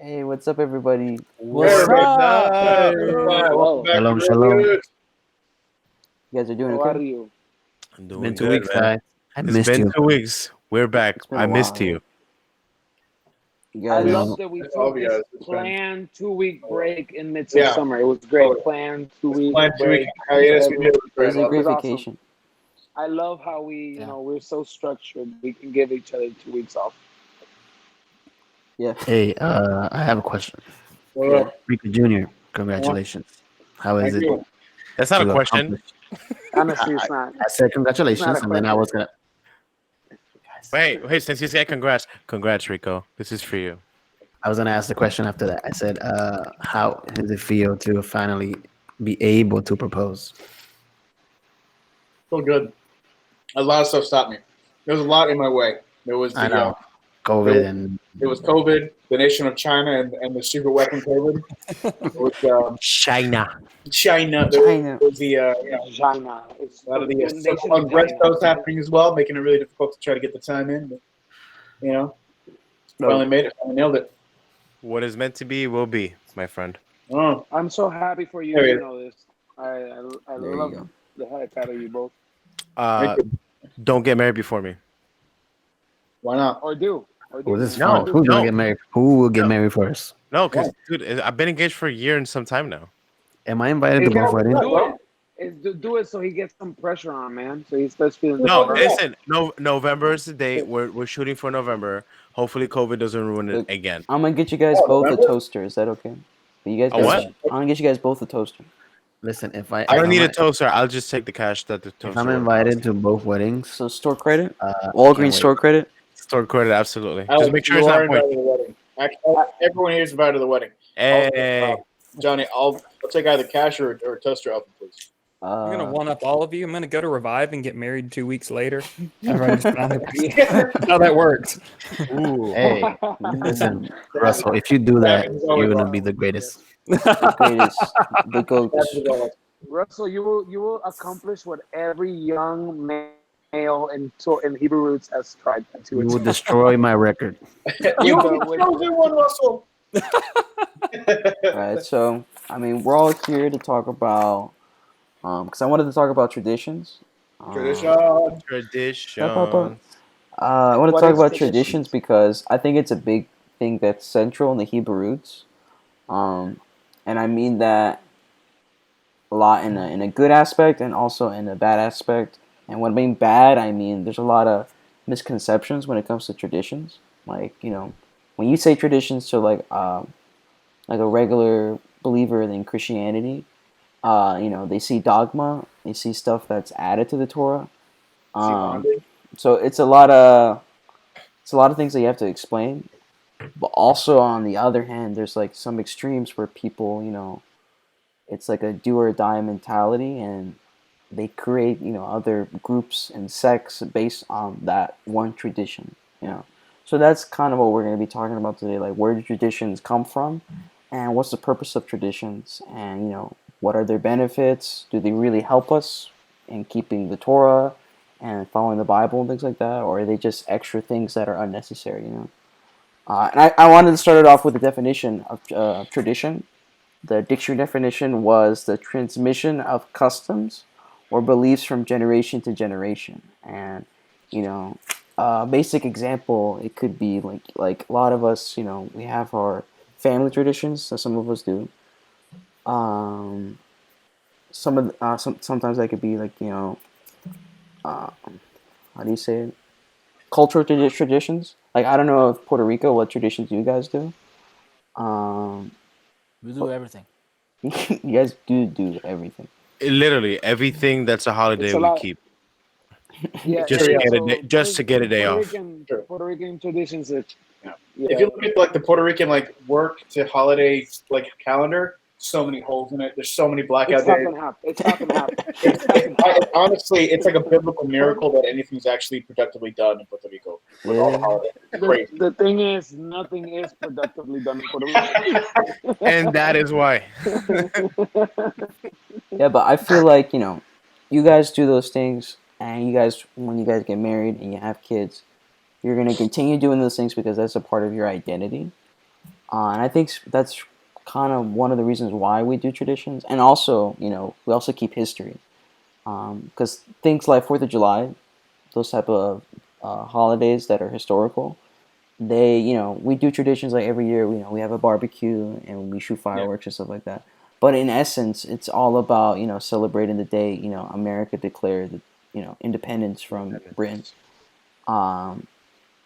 Hey, what's up, everybody? What's Hey, up? hey, welcome Hello. back Shalom, to shalom. Reviews. You guys are doing How are okay? you? It's I'm been doing two good, weeks, man. guys. I It's missed been you. 2 weeks. We're back. It's been I a missed while. you. You I guys, love know, that we That's all took of you this guys. It's been planned 2 week break in midst of yeah, summer. It was great. totally. Planned two It's week planned 2 week break. hiatus. We Every- did it. it was a I love great was it. awesome. vacation. I love how we, Yeah. we're so structured. We can give each other 2 weeks off. Yeah, hey, I have a question. What yeah. up? Rico Jr., congratulations. How is Thank it you. That's not a to question. accomplish? Honestly, I, it's not. I said It's not congratulations, a and then I question. was gonna. Wait. Since you said congrats, Rico. This is for you. I was gonna ask the question after that. I said, how does it feel to finally be able to propose? Feel good. A lot of stuff stopped me. There was a lot in my way. There was I the know, there COVID, was, and there was COVID, the nation of China, and the secret weapon COVID. There was China. China. There China. was the China. It's a lot of the the stuff nation on of West China. Coast happening as well, making it really difficult to try to get the time in. But, finally No, made it. Finally nailed it. What is meant to be will be, my friend. Oh, I'm so happy for you there he to is. know this. I there you love go. the heck out of you both. Thank Uh, you. don't get married before me. Why not? Or do. well, this is No, fun. Who's gonna no, get married? Who will get no, married first? no. Why? Because dude, I've been engaged for a year and some time now. Am I invited to It's, both weddings? do it. Do it so he gets some pressure on, man. So he starts feeling Who's No, holding pressure. that? listen. No, November is the date. We're shooting for November. Hopefully, COVID doesn't ruin it Look, again. I'm gonna get you guys Oh, both a November? toaster. Is that okay? But you guys A got. what? Listen, I'm gonna get you guys both a toaster. listen. I don't need a If toaster. I'll just take the cash that the if I'm toaster would have invited cost. to both weddings, So store credit, I can't Walgreens wait. store credit. Store credit, absolutely. Just Alex, make sure you it's are not invited point. to the wedding. Actually, everyone here is invited to the wedding. Hey, Johnny, I'll take either cash or a toaster oven, please. I'm gonna Uh, one up all of you. I'm gonna go to Revive and get married 2 weeks later. Everyone just found That's how that works. ooh, Hey, listen, Russell. If you do that, Happens always you're gonna awesome. be the greatest. the greatest, the goat. Happens always. Russell, you will accomplish what every young male in Hebrew roots has tried to You will achieve. destroy my record. You With are the- the with- chosen one, Russell. All right. So I mean, we're all here to talk about. Because I wanted to talk about traditions. Tradition. tradition. I want to What talk is about tradition? traditions because I think it's a big thing that's central in the Hebrew roots, and I mean that a lot in a good aspect and also in a bad aspect. And when I mean bad, I mean there's a lot of misconceptions when it comes to traditions. Like when you say traditions to like a regular believer in Christianity, they see dogma, they see stuff that's added to the Torah. See Um, bondage. so it's a lot of things that you have to explain. But also on the other hand, there's like some extremes where people, it's like a do or die mentality, and they create, other groups and sects based on that one tradition. You know, so that's kind of what we're going to be talking about today. Like, where do traditions come from, and what's the purpose of traditions, and what are their benefits? Do they really help us in keeping the Torah and following the Bible and things like that, or are they just extra things that are unnecessary? And I wanted to start it off with the definition of tradition. The dictionary definition was the transmission of customs or beliefs from generation to generation. And, basic example, it could be like a lot of us, we have our family traditions, so some of us do. Um, sometimes that could be like, uh, how do you say it? Cultural traditions. Like, I don't know if Puerto Rico, what traditions you guys do. Um, We do everything. you guys do everything. Literally everything that's a holiday It's a we lot. keep Yeah, just Sure, to yeah. get a So day, just to get a day off. Sure. Puerto Rican traditions that Yeah. yeah, If you look at like the Puerto Rican like work to holiday like calendar, so many holes in it. There's so many blackout it's half days. and half. It's half and half. It's, It's half and half. honestly, it's like a biblical miracle that anything's actually productively done in Puerto Rico with all the Yeah. holidays. It's crazy. The thing is, nothing is productively done in Puerto Rico. And that is why. Yeah, but I feel like, you guys do those things, and when you guys get married and you have kids, you're going to continue doing those things because that's a part of your identity. And I think that's kind of one of the reasons why we do traditions, and also, we also keep history, because things like Fourth of July, those type of holidays that are historical, they, we do traditions like every year. We have a barbecue and we shoot fireworks and stuff like that. But in essence, it's all about celebrating the day America declared independence from Britain. Um,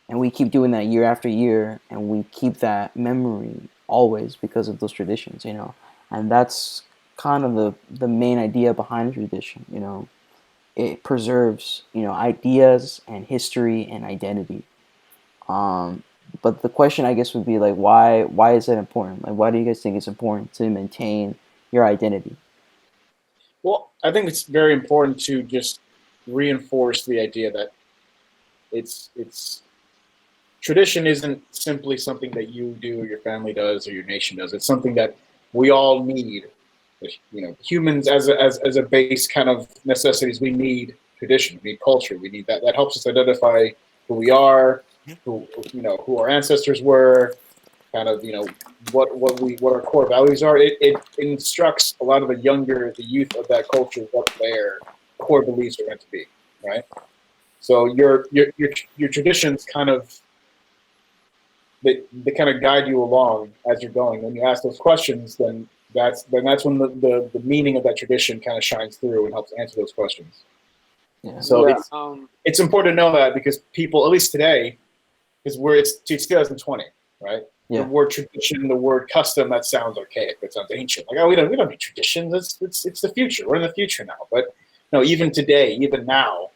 and we keep doing that year after year, and we keep that memory always because of those traditions. And that's kind of the main idea behind tradition. It preserves ideas and history and identity. Um, but the question, I guess, would be like, why is that important? Like, why do you guys think it's important to maintain your identity? Well, I think it's very important to just reinforce the idea that it's tradition isn't simply something that you do or your family does or your nation does. It's something that we all need. Humans as a base kind of necessities, we need tradition, we need culture, we need that. That helps us identify who we are, who our ancestors were, kind of what our core values are. It instructs a lot of the youth of that culture what their core beliefs are meant to be, right? So your traditions kind of they kind of guide you along as you're going. When you ask those questions, then that's when the meaning of that tradition kind of shines through and helps answer those questions. Yeah. So Yeah, it's important to know that, because people, at least today, because it's 2020, right? Yeah. The word tradition, the word custom, that sounds archaic. That sounds ancient. Like, oh, we don't need traditions. It's the future. We're in the future now. But no, even today, even now,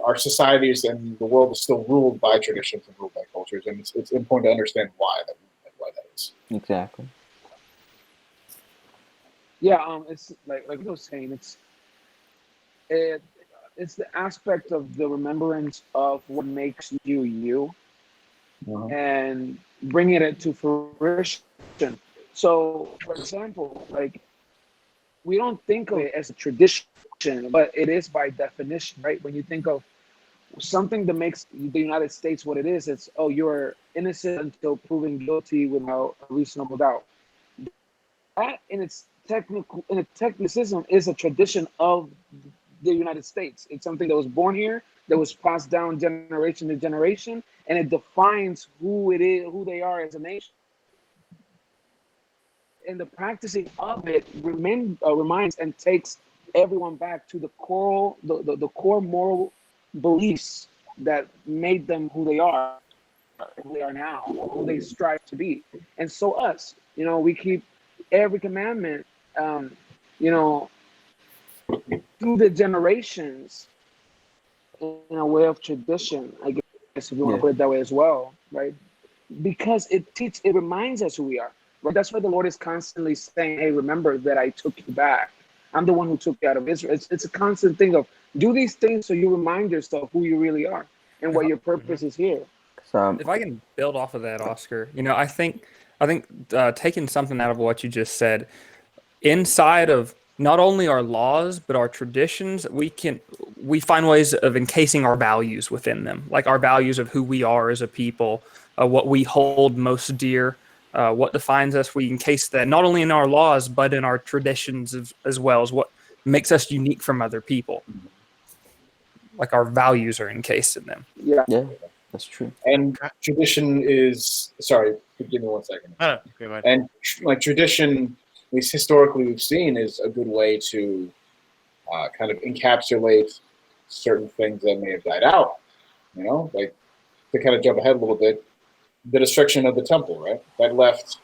our societies and the world is still ruled by traditions and ruled by cultures, and it's important to understand why that is. Exactly. yeah. It's like I was saying, it, it's the aspect of the remembrance of what makes you you, and bringing it to fruition. So, for example, like, we don't think of it as a tradition, but it is by definition, right? When you think of something that makes the United States what it is, it's, oh, you're innocent until proven guilty without a reasonable doubt. That in its technicism is a tradition of the United States. It's something that was born here, that was passed down generation to generation, and it defines who it is, who they are as a nation. And the practicing of it reminds and takes everyone back to the core moral beliefs that made them who they are now, who they strive to be. And so us, we keep every commandment, um, you know, through the generations, in a way of tradition, I guess, if you want to Yeah. put it that way as well, right? Because it reminds us who we are. Right? That's why the Lord is constantly saying, "Hey, remember that I took you back. I'm the one who took you out of Israel." It's a constant thing of do these things so you remind yourself who you really are and what your purpose is here. So If I can build off of that, Oscar, I think taking something out of what you just said, inside of not only our laws but our traditions, we find ways of encasing our values within them, like our values of who we are as a people, what we hold most dear, what defines us. We encase that not only in our laws but in our traditions as well as what makes us unique from other people. Like our values are encased in them. Yeah, yeah, that's true. And tradition is, sorry, give me 1 second. Okay, right. And like tradition, at least historically we've seen, is a good way to kind of encapsulate certain things that may have died out. Like, to kind of jump ahead a little bit, the destruction of the temple, right? That left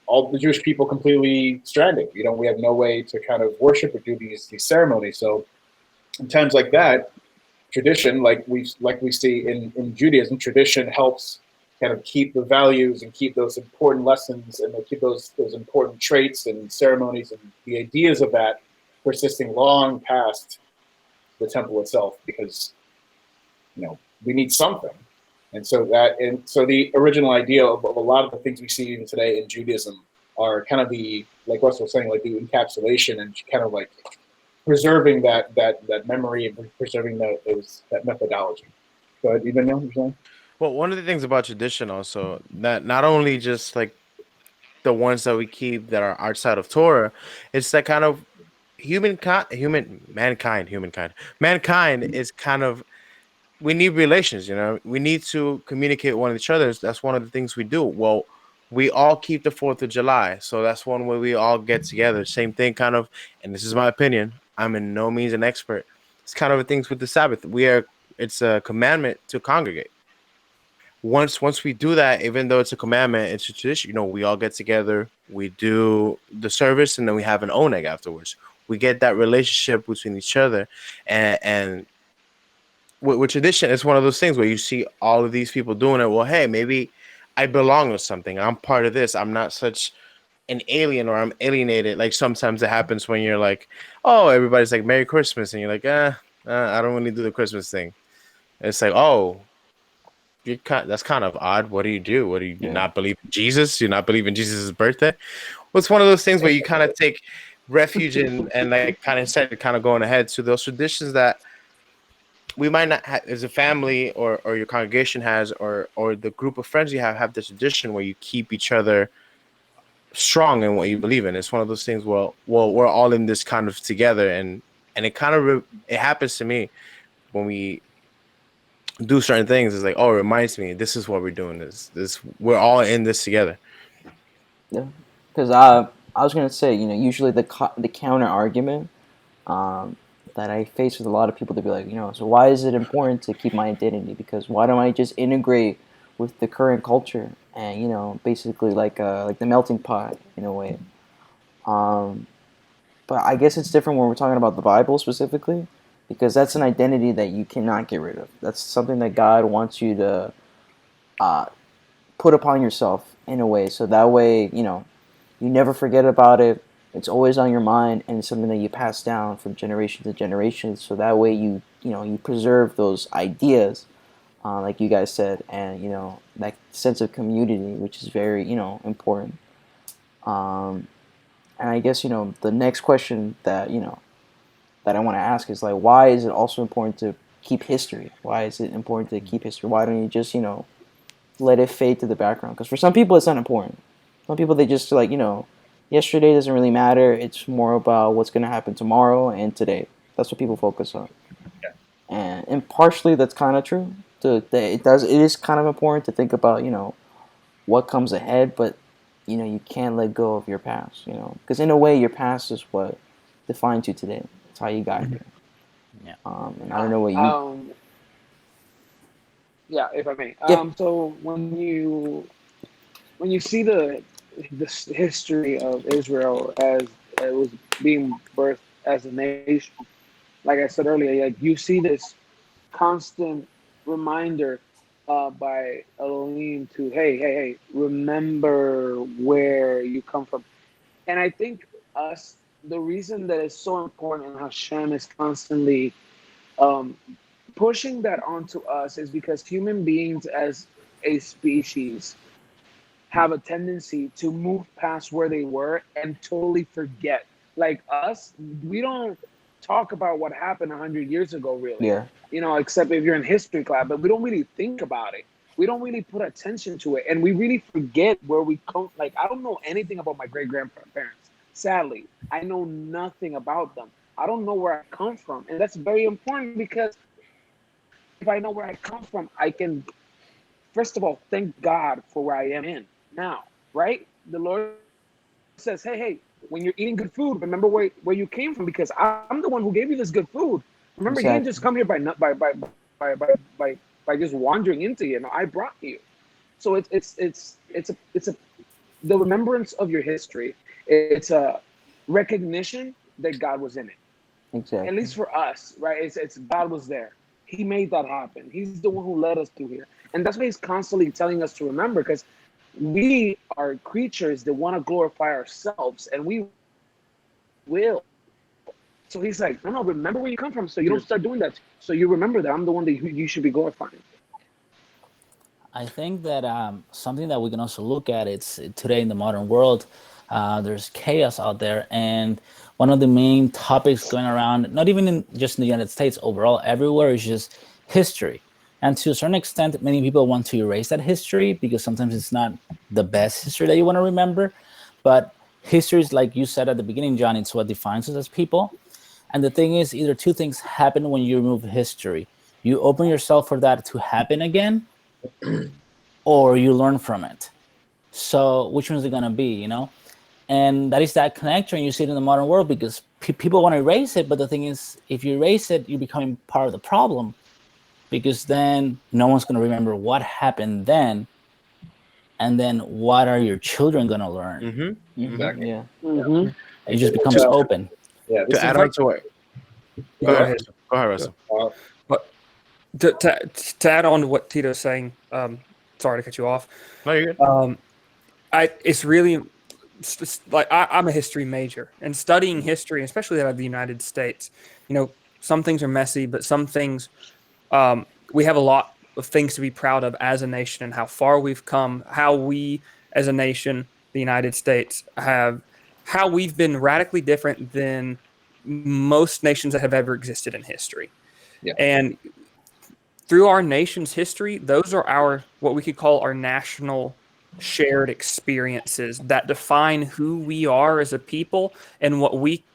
all the Jewish people completely stranded. We have no way to kind of worship or do these ceremonies. So in times like that, tradition, like we see in Judaism, tradition helps kind of keep the values and keep those important lessons and keep those important traits and ceremonies and the ideas of that persisting long past the temple itself, because we need something. And so the original idea of a lot of the things we see even today in Judaism are kind of like Russell was saying, like the encapsulation and kind of like preserving that memory and preserving that methodology. Go ahead, even know what you're saying? Well, one of the things about tradition also that not only just like the ones that we keep that are outside of Torah, it's that kind of mankind is kind of we need relations. You know, we need to communicate with one each other. That's one of the things we do. Well, we all keep the 4th of July, so that's one way we all get together. Same thing, kind of, and this is my opinion. I'm in no means an expert. It's kind of things with the Sabbath. It's a commandment to congregate. Once we do that, even though it's a commandment, it's a tradition. You know, we all get together, we do the service, and then we have an oneg afterwards. We get that relationship between each other, and with tradition, it's one of those things where you see all of these people doing it. Well, hey, maybe I belong with something. I'm part of this. I'm not such an alien or I'm alienated. Like sometimes it happens when you're like, oh, everybody's like Merry Christmas, and you're like, I don't really do the Christmas thing. And it's like, oh, that's kind of odd. What do you do? What do you not believe in Jesus? You not believe in Jesus' birthday? Well, it's one of those things where you kind of take refuge in and like kind of instead of kind of going ahead to those traditions that we might not have as a family or your congregation has or the group of friends you have this tradition where you keep each other strong in what you believe in. It's one of those things. Well, we're all in this kind of together, and it kind of it happens to me when we do certain things. It's like, oh, it reminds me, this is what we're doing. This we're all in this together. Yeah, because I was gonna say, you know, usually the counter argument that I face with a lot of people, to be like, you know, so why is it important to keep my identity? Because why don't I just integrate with the current culture and, you know, basically like the melting pot in a way. But I guess it's different when we're talking about the Bible specifically, because that's an identity that you cannot get rid of. That's something that God wants you to put upon yourself in a way, so that way, you know, you never forget about it. It's always on your mind, and it's something that you pass down from generation to generation. So that way, you know, you preserve those ideas, like you guys said, and you know, that sense of community, which is very, you know, important. And I guess, you know, the next question that, you know, that I want to ask is like, why is it also important to keep history? Why is it important to keep history? Why don't you just, you know, let it fade to the background? Because for some people, it's not important. Some people, they just like, you know, yesterday doesn't really matter. It's more about what's going to happen tomorrow and today. That's what people focus on. Yeah. And partially that's kind of true. It is kind of important to think about, you know, what comes ahead, but you know, you can't let go of your past, you know, because in a way your past is what defines you today. It's how you got here. Yeah. And I don't know what you. Yeah, if I may. Yeah. So when you see the history of Israel as it was being birthed as a nation, like I said earlier, like you see this constant reminder by Elohim to hey, remember where you come from. And I think the reason that it's so important and Hashem is constantly pushing that onto us is because human beings as a species have a tendency to move past where they were and totally forget. Like us, we don't talk about what happened 100 years ago, really. Yeah. You know, except if you're in history class, but we don't really think about it. We don't really put attention to it, and we really forget where we come. Like, I don't know anything about my great-grandparents. Sadly, I know nothing about them. I don't know where I come from, and that's very important because if I know where I come from, I can, first of all, thank God for where I am in now, right? The Lord says, hey, when you're eating good food, remember where you came from, because I'm the one who gave you this good food. Remember, you didn't just come here by just wandering into you. No, I brought you. So it's the remembrance of your history. It's a recognition that God was in it. Exactly. At least for us, right? It's God was there. He made that happen. He's the one who led us through here. And that's why he's constantly telling us to remember, because we are creatures that want to glorify ourselves, and we will. So he's like, no, remember where you come from, so you don't start doing that. So you remember that I'm the one that you should be glorifying. I think that something that we can also look at, it's today in the modern world, there's chaos out there, and one of the main topics going around, not even just in the United States, overall everywhere, is just history. And to a certain extent, many people want to erase that history because sometimes it's not the best history that you want to remember. But history is, like you said at the beginning, John, it's what defines us as people. And the thing is, either two things happen when you remove history. You open yourself for that to happen again, or you learn from it. So which one is it going to be, you know? And that is that connection you see it in the modern world because people want to erase it. But the thing is, if you erase it, you're becoming part of the problem because then no one's going to remember what happened then. And then what are your children going to learn? Mm-hmm. Exactly. Yeah. Mhm. It just becomes open. Yeah, this To add is on to what? Go ahead. Go ahead, Russell. To add on to what Tito's saying, sorry to cut you off. No, you're good. It's really like I'm a history major, and studying history, especially out of the United States, you know, some things are messy, but some things we have a lot of things to be proud of as a nation and how far we've come, how we as a nation, the United States, how we've been radically different than most nations that have ever existed in history. Yeah. And through our nation's history, those are our what we could call our national shared experiences that define who we are as a people and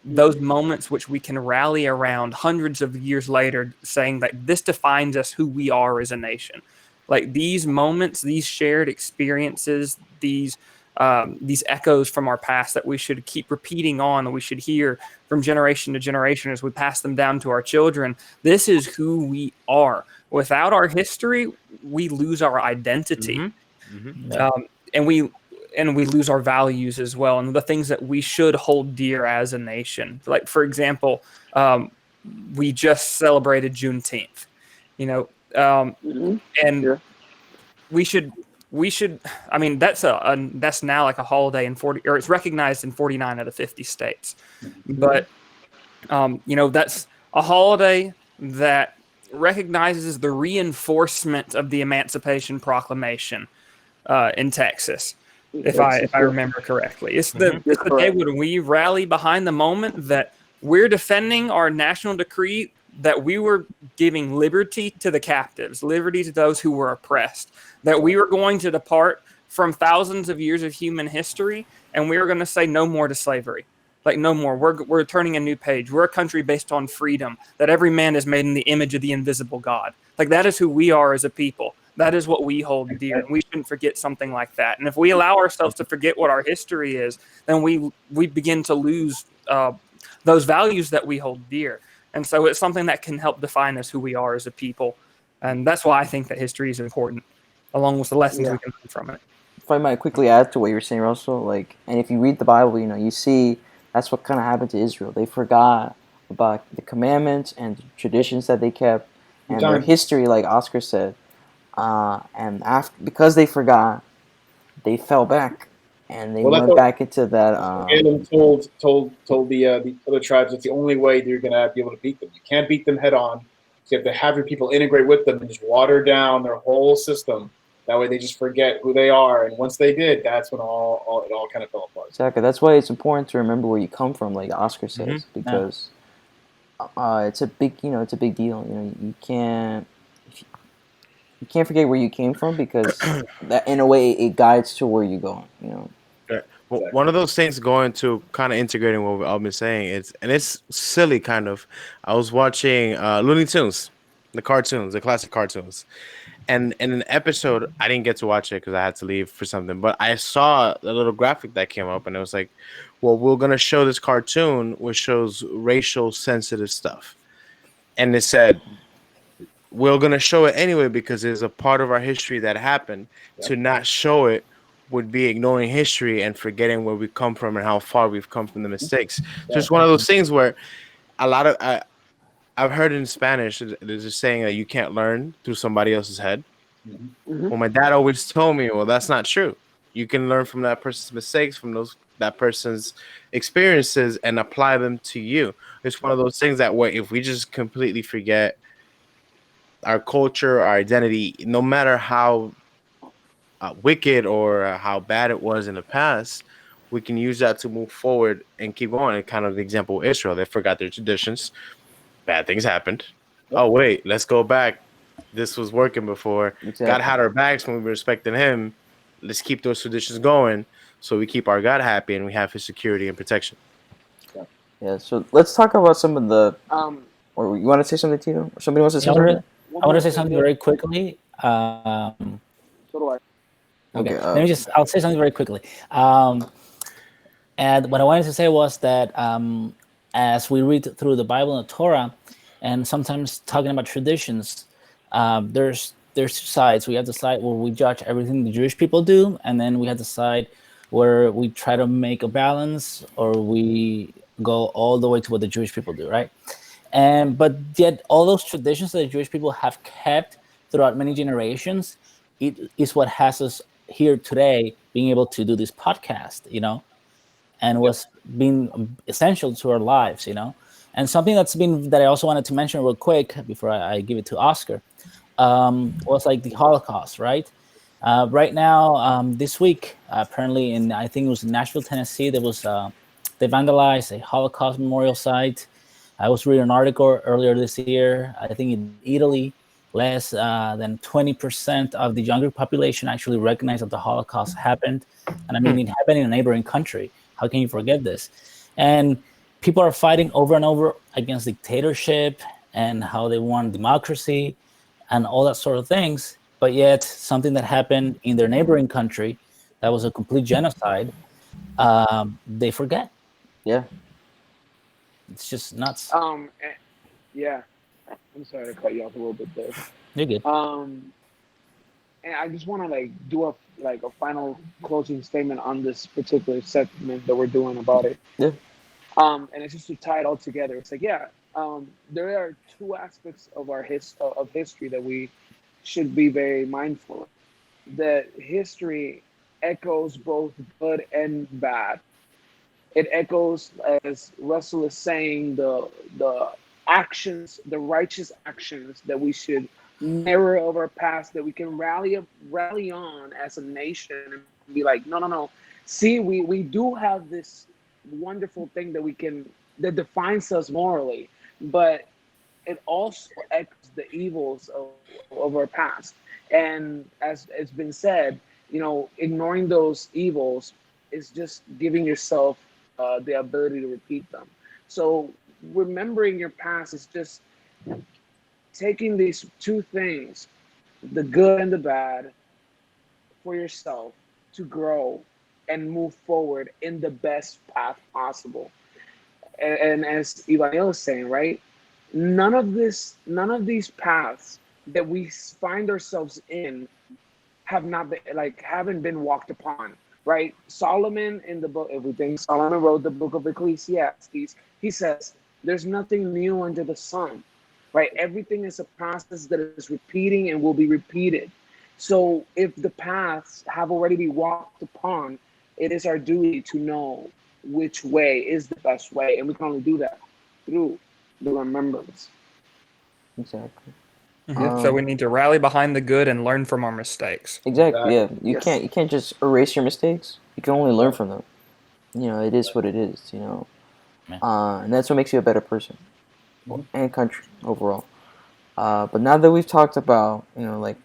those moments which we can rally around hundreds of years later saying that this defines us who we are as a nation. Like these moments, these shared experiences, these echoes from our past that we should keep repeating on, that we should hear from generation to generation as we pass them down to our children. This is who we are. Without our history, we lose our identity. And we lose our values as well, and the things that we should hold dear as a nation. Like, for example, we just celebrated Juneteenth, you know, and we should. I mean, that's now like a holiday in 40, or it's recognized in 49 out of 50 states. But you know, that's a holiday that recognizes the reinforcement of the Emancipation Proclamation in Texas, if I remember correctly. It's the day when we rally behind the moment that we're defending our national decree that we were giving liberty to the captives, liberty to those who were oppressed, that we were going to depart from thousands of years of human history, and we were going to say no more to slavery. Like, no more. We're turning a new page. We're a country based on freedom, that every man is made in the image of the invisible God. Like, that is who we are as a people. That is what we hold dear. And we shouldn't forget something like that. And if we allow ourselves to forget what our history is, then we begin to lose those values that we hold dear. And so it's something that can help define us who we are as a people. And that's why I think that history is important, along with the lessons we can learn from it. If I might quickly add to what you were saying, Russell, like, and if you read the Bible, you know, you see that's what kind of happened to Israel. They forgot about the commandments and the traditions that they kept, and their history, like Oscar said. And because they forgot, they fell back, and they went back into that. And told the other tribes that the only way they're going to be able to beat them. You can't beat them head on. So you have to have your people integrate with them and just water down their whole system. That way they just forget who they are. And once they did, that's when it all kind of fell apart. Exactly. That's why it's important to remember where you come from, like Oscar says, because it's a big deal. You know, you can't forget where you came from because that, in a way, it guides to where you're going. You know. Well, one of those things going to kind of integrating what we've all been saying it's silly kind of. I was watching Looney Tunes, the classic cartoons, and in an episode I didn't get to watch it because I had to leave for something, but I saw a little graphic that came up and it was like, well, we're gonna show this cartoon which shows racial sensitive stuff, and it said we're gonna show it anyway because it's a part of our history that happened. To not show it would be ignoring history and forgetting where we come from and how far we've come from the mistakes. So it's one of those things where a lot of I've heard in Spanish there's a saying that you can't learn through somebody else's head. Well, my dad always told me, well, that's not true. You can learn from that person's mistakes, from that person's experiences, and apply them to you. It's one of those things that if we just completely forget our culture, our identity, no matter how wicked or how bad it was in the past, we can use that to move forward and keep going. And kind of the example of Israel, they forgot their traditions. Bad things happened. Oh, wait, let's go back this was working before. Exactly. God had our backs when we were respecting Him. Let's keep those traditions going, so we keep our God happy and we have His security and protection. Yeah. So let's talk about some of the. Um, Or you want to say something, Tito? Or somebody wants to say I want something? to one I want more to say thing, something yeah, very quickly. so do I. Okay, Okay. let me just. I'll say something very quickly. And what I wanted to say was that as we read through the Bible and the Torah, and sometimes talking about traditions, there's two sides. We have the side where we judge everything the Jewish people do, and then we have the side where we try to make a balance, or we go all the way to what the Jewish people do, right? And but yet all those traditions that the Jewish people have kept throughout many generations, it is what has us here today, being able to do this podcast, and was being essential to our lives, And something that I also wanted to mention real quick before I give it to Oscar, was like the Holocaust, right? Right now, this week, apparently I think it was in Nashville, Tennessee, they vandalized a Holocaust memorial site. I was reading an article earlier this year. I think in Italy, less than 20% of the younger population actually recognize that the Holocaust happened. And I mean, it happened in a neighboring country. How can you forget this? And people are fighting over and over against dictatorship and how they want democracy and all that sort of things. But yet, something that happened in their neighboring country that was a complete genocide, they forget. Yeah. It's just nuts. Yeah, I'm sorry to cut you off a little bit there. You're good. And I just want to do a final closing statement on this particular segment that we're doing about it. Yeah. And it's just to tie it all together. It's there are two aspects of our history that we should be very mindful of. That history echoes both good and bad. It echoes, as Russell is saying, the actions, the righteous actions that we should mirror of our past, that we can rally on as a nation and be like, no. See, we do have this wonderful thing that defines us morally, but it also echoes the evils of our past. And as it's been said, ignoring those evils is just giving yourself the ability to repeat them. So remembering your past is just taking these two things, the good and the bad, for yourself to grow and move forward in the best path possible. And as Ivanil is saying, right, none of these paths that we find ourselves in haven't been walked upon, right? Solomon, in the book, everything Solomon wrote, the book of Ecclesiastes, he says there's nothing new under the sun, right? Everything is a process that is repeating and will be repeated. So if the paths have already been walked upon, it is our duty to know which way is the best way, and we can only do that through the remembrance. Exactly. So we need to rally behind the good and learn from our mistakes. Exactly. Yeah. You Yes. can't just erase your mistakes. You can only learn from them. It is what it is. And that's what makes you a better person and country overall. But now that we've talked about like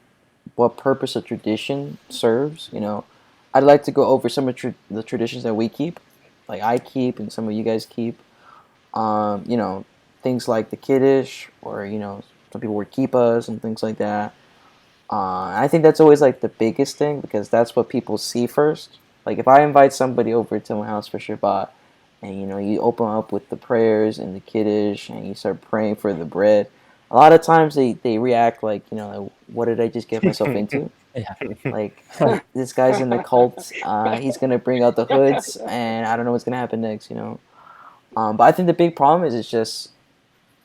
what purpose a tradition serves, I'd like to go over some of the traditions that we keep, like I keep and some of you guys keep. Things like the Kiddush, or some people wear kippas and things like that. I think that's always like the biggest thing, because that's what people see first. Like if I invite somebody over to my house for Shabbat, and you open up with the prayers and the Kiddush, and you start praying for the bread, a lot of times they react like, like, what did I just get myself into? Yeah. Like, this guy's in the cult. He's gonna bring out the hoods, and I don't know what's gonna happen next. But I think the big problem is it's just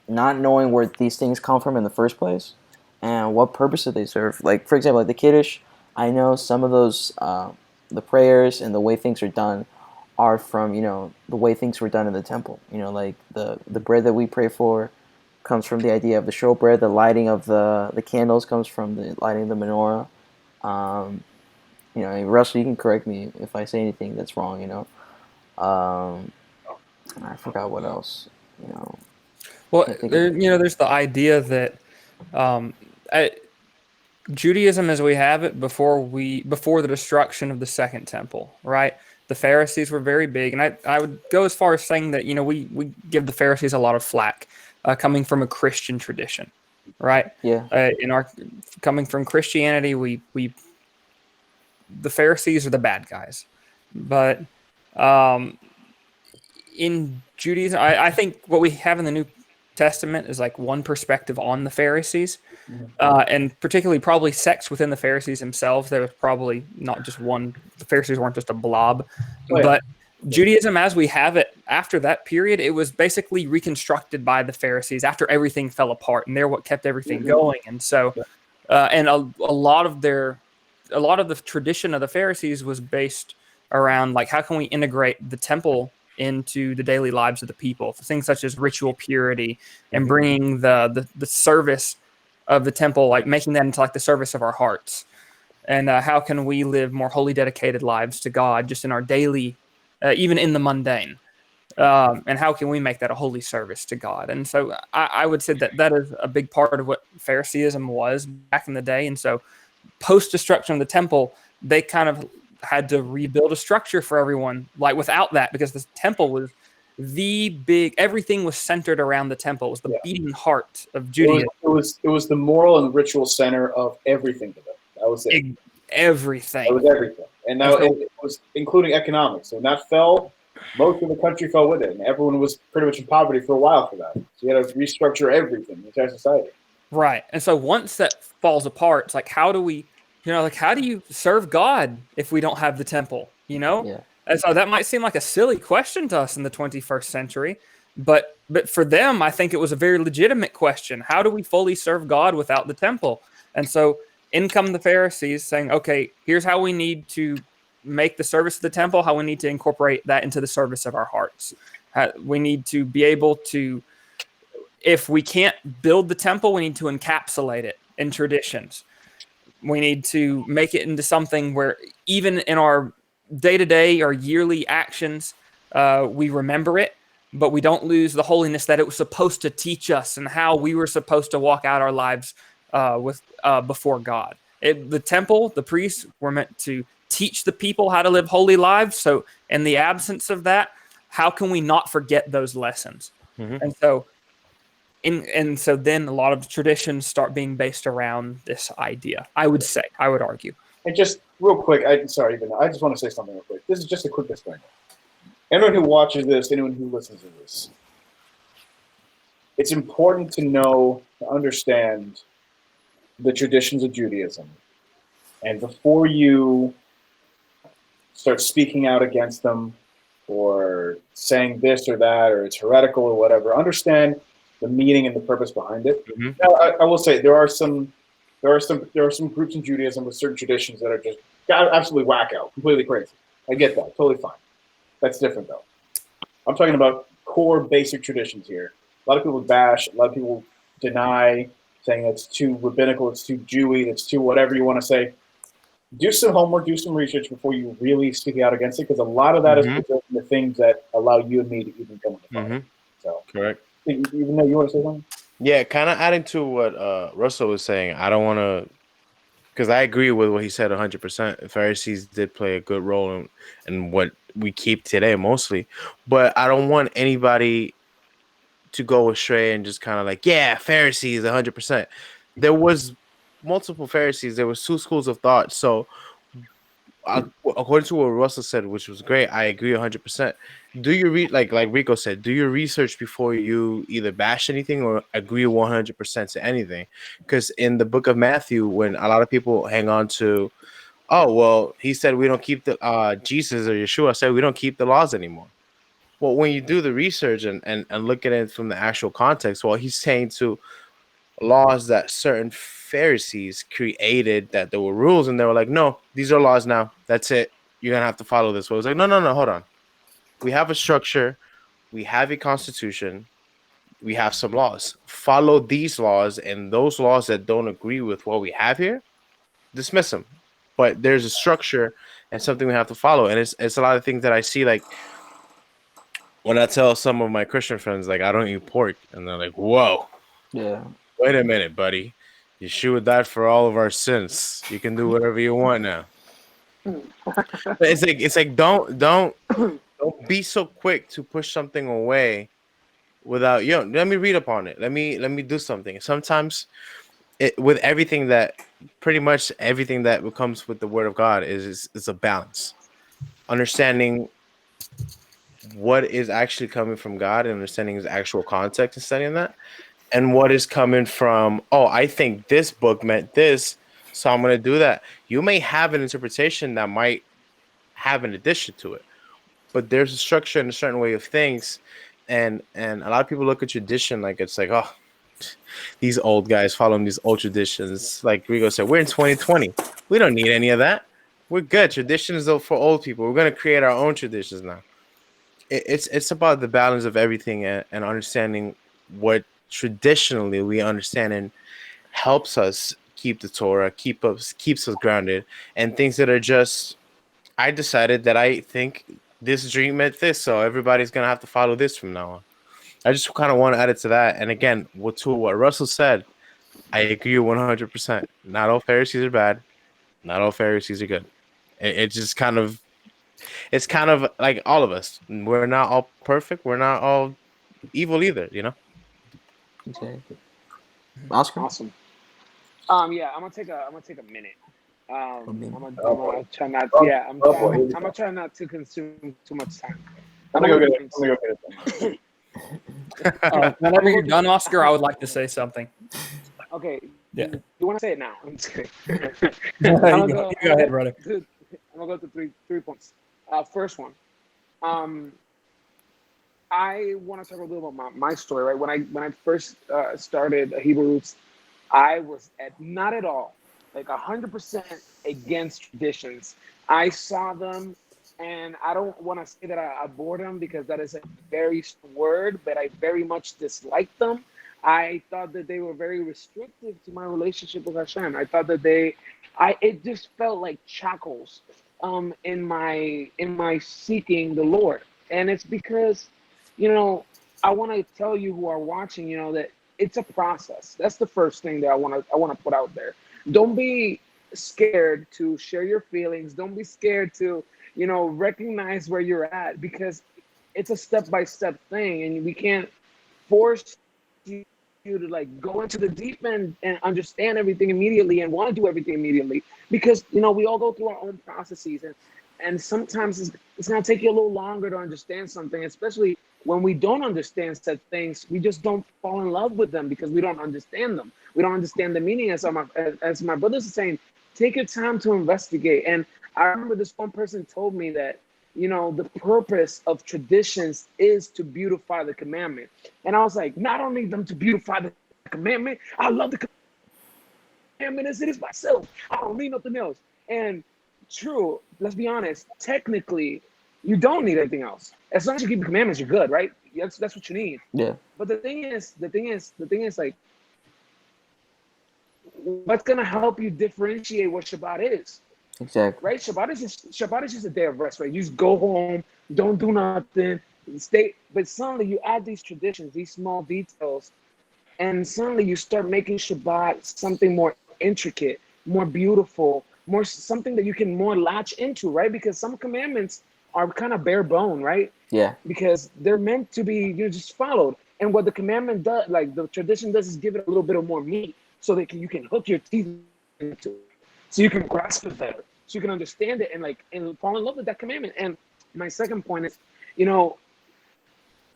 not knowing where these things come from in the first place and what purpose do they serve. Like, for example, like the Kiddush, I know some of those, the prayers and the way things are done are from, the way things were done in the temple. Like the bread that we pray for comes from the idea of the showbread. The lighting of the candles comes from the lighting of the menorah. Russell, you can correct me if I say anything that's wrong, I forgot what else, Well, there's the idea that Judaism as we have it before the destruction of the Second Temple, right? The Pharisees were very big, and I would go as far as saying that we give the Pharisees a lot of flack, coming from a Christian tradition, right? Yeah. In our coming from Christianity, we the Pharisees are the bad guys, but in Judaism, I think what we have in the New Testament is like one perspective on the Pharisees, and particularly probably sects within the Pharisees themselves. There was probably not just one. The Pharisees weren't just a blob, Oh, yeah. but Judaism, as we have it after that period, it was basically reconstructed by the Pharisees after everything fell apart, and they're what kept everything going. And so, and a lot of the tradition of the Pharisees was based around like how can we integrate the temple into the daily lives of the people, things such as ritual purity and bringing the service of the temple, like making that into like the service of our hearts, and how can we live more holy, dedicated lives to God just in our daily, even in the mundane, and how can we make that a holy service to God? And so I would say that is a big part of what Phariseeism was back in the day. And so post destruction of the temple, they kind of had to rebuild a structure for everyone, like without that, because the temple was everything was centered around the temple. It was the beating heart of Judaism. It was the moral and ritual center of everything to them. That was it. Everything. It was everything. And now it was including economics. So when that fell, most of the country fell with it. And everyone was pretty much in poverty for a while for that. So you had to restructure everything, the entire society. Right. And so once that falls apart, it's like, how do we, how do you serve God if we don't have the temple, Yeah. And so that might seem like a silly question to us in the 21st century, but for them, I think it was a very legitimate question. How do we fully serve God without the temple? And so in come the Pharisees saying, okay, here's how we need to make the service of the temple, how we need to incorporate that into the service of our hearts. We need to be able to, if we can't build the temple, we need to encapsulate it in traditions. We need to make it into something where even in our day-to-day or yearly actions, we remember it, but we don't lose the holiness that it was supposed to teach us and how we were supposed to walk out our lives before God. The temple, the priests were meant to teach the people how to live holy lives. So in the absence of that, how can we not forget those lessons? And so then a lot of traditions start being based around this idea. I would argue. And just real quick, I just want to say something real quick. This is just a quick disclaimer. Anyone who watches this, anyone who listens to this, it's important to understand the traditions of Judaism. And before you start speaking out against them or saying this or that, or it's heretical or whatever, understand the meaning and the purpose behind it. Now, I will say there are some groups in Judaism with certain traditions that are just absolutely wacko, completely crazy. I get that, totally fine. That's different though. I'm talking about core basic traditions here. A lot of people bash, a lot of people deny, saying it's too rabbinical, it's too Jewy, it's too whatever you want to say. Do some homework, do some research before you really speak out against it, because a lot of that is the things that allow you and me to even come into power. So correct. Even though you want to say something? Yeah, kind of adding to what Russell was saying. I don't want to, because I agree with what he said 100%. The Pharisees did play a good role in what we keep today mostly, but I don't want anybody to go astray and just kind of like, yeah, Pharisees 100%. There was multiple Pharisees. There was two schools of thought. So according to what Russell said, which was great, I agree 100%. Do you like Rico said, do your research before you either bash anything or agree 100% to anything? Because in the book of Matthew, when a lot of people hang on to, oh, well, he said we don't keep the Jesus or Yeshua said we don't keep the laws anymore. Well, when you do the research and look at it from the actual context, well, he's saying to laws that certain Pharisees created, that there were rules, and they were like, no, these are laws now. That's it. You're going to have to follow this. Well, it was like, no, hold on. We have a structure. We have a constitution. We have some laws. Follow these laws, and those laws that don't agree with what we have here, dismiss them. But there's a structure and something we have to follow. And it's a lot of things that I see, like, when I tell some of my Christian friends, like, I don't eat pork, and they're like, whoa. Yeah. Wait a minute, buddy. Yeshua died for all of our sins. You can do whatever you want now. But it's like don't be so quick to push something away without let me read upon it. Let me do something. Sometimes with everything that pretty much everything that comes with the word of God is a balance. Understanding what is actually coming from God and understanding his actual context and studying that, and what is coming from, I think this book meant this, so I'm going to do that. You may have an interpretation that might have an addition to it, but there's a structure and a certain way of things, and a lot of people look at tradition like it's like, oh, these old guys following these old traditions. Like Rigo said, we're in 2020. We don't need any of that. We're good. Traditions though for old people. We're going to create our own traditions now. It's about the balance of everything and understanding what traditionally we understand and helps us keep the Torah, keeps us grounded, and things that are just, I decided that I think this dream meant this, so everybody's gonna have to follow this from now on. I just kind of want to add it to that. And again, what Russell said, I agree 100%. Not all Pharisees are bad. Not all Pharisees are good. It's just kind of, it's kind of like all of us. We're not all perfect. We're not all evil either, you know? Exactly. Oscar? Awesome. Yeah, I'm gonna take a minute. I'm gonna try not. Yeah, I'm gonna try not to consume too much time. I'm gonna go get it. Whenever you're done, Oscar, I would like to say something. Okay. Yeah. You want to say it now? I'm just kidding. You go ahead, brother. I'm gonna go to three points. First one. I want to talk a little about my story. Right when I first started Hebrew Roots, I was not at all, like 100% against traditions. I saw them, and I don't want to say that I abhorred them because that is a very strong word, but I very much disliked them. I thought that they were very restrictive to my relationship with Hashem. I thought that it just felt like shackles in my seeking the Lord. And it's because, I want to tell you who are watching, that it's a process. That's the first thing that I want to put out there. Don't be scared to share your feelings. Don't be scared to, recognize where you're at, because it's a step-by-step thing, and we can't force you to like go into the deep end and understand everything immediately and want to do everything immediately, because we all go through our own processes, and sometimes it's going to take you a little longer to understand something, especially when we don't understand such things. We just don't fall in love with them because we don't understand them. We don't understand the meaning. As my brothers are saying, take your time to investigate. And I remember this one person told me that, the purpose of traditions is to beautify the commandment. And I was like, not only them to beautify the commandment, I love the commandment as it is myself. I don't need nothing else. And true, let's be honest, technically, you don't need anything else. As long as you keep the commandments, you're good, right? That's what you need. Yeah. But the thing is like, what's gonna help you differentiate what Shabbat is? Exactly. Right? Shabbat is just a day of rest, right? You just go home, don't do nothing, stay. But suddenly you add these traditions, these small details, and suddenly you start making Shabbat something more intricate, more beautiful, more something that you can more latch into, right? Because some commandments are kind of bare bone, right? Yeah. Because they're meant to be just followed. And what the commandment does, like the tradition does, is give it a little bit of more meat so that you can hook your teeth into it, so you can grasp it better, so you can understand it and fall in love with that commandment. And my second point is,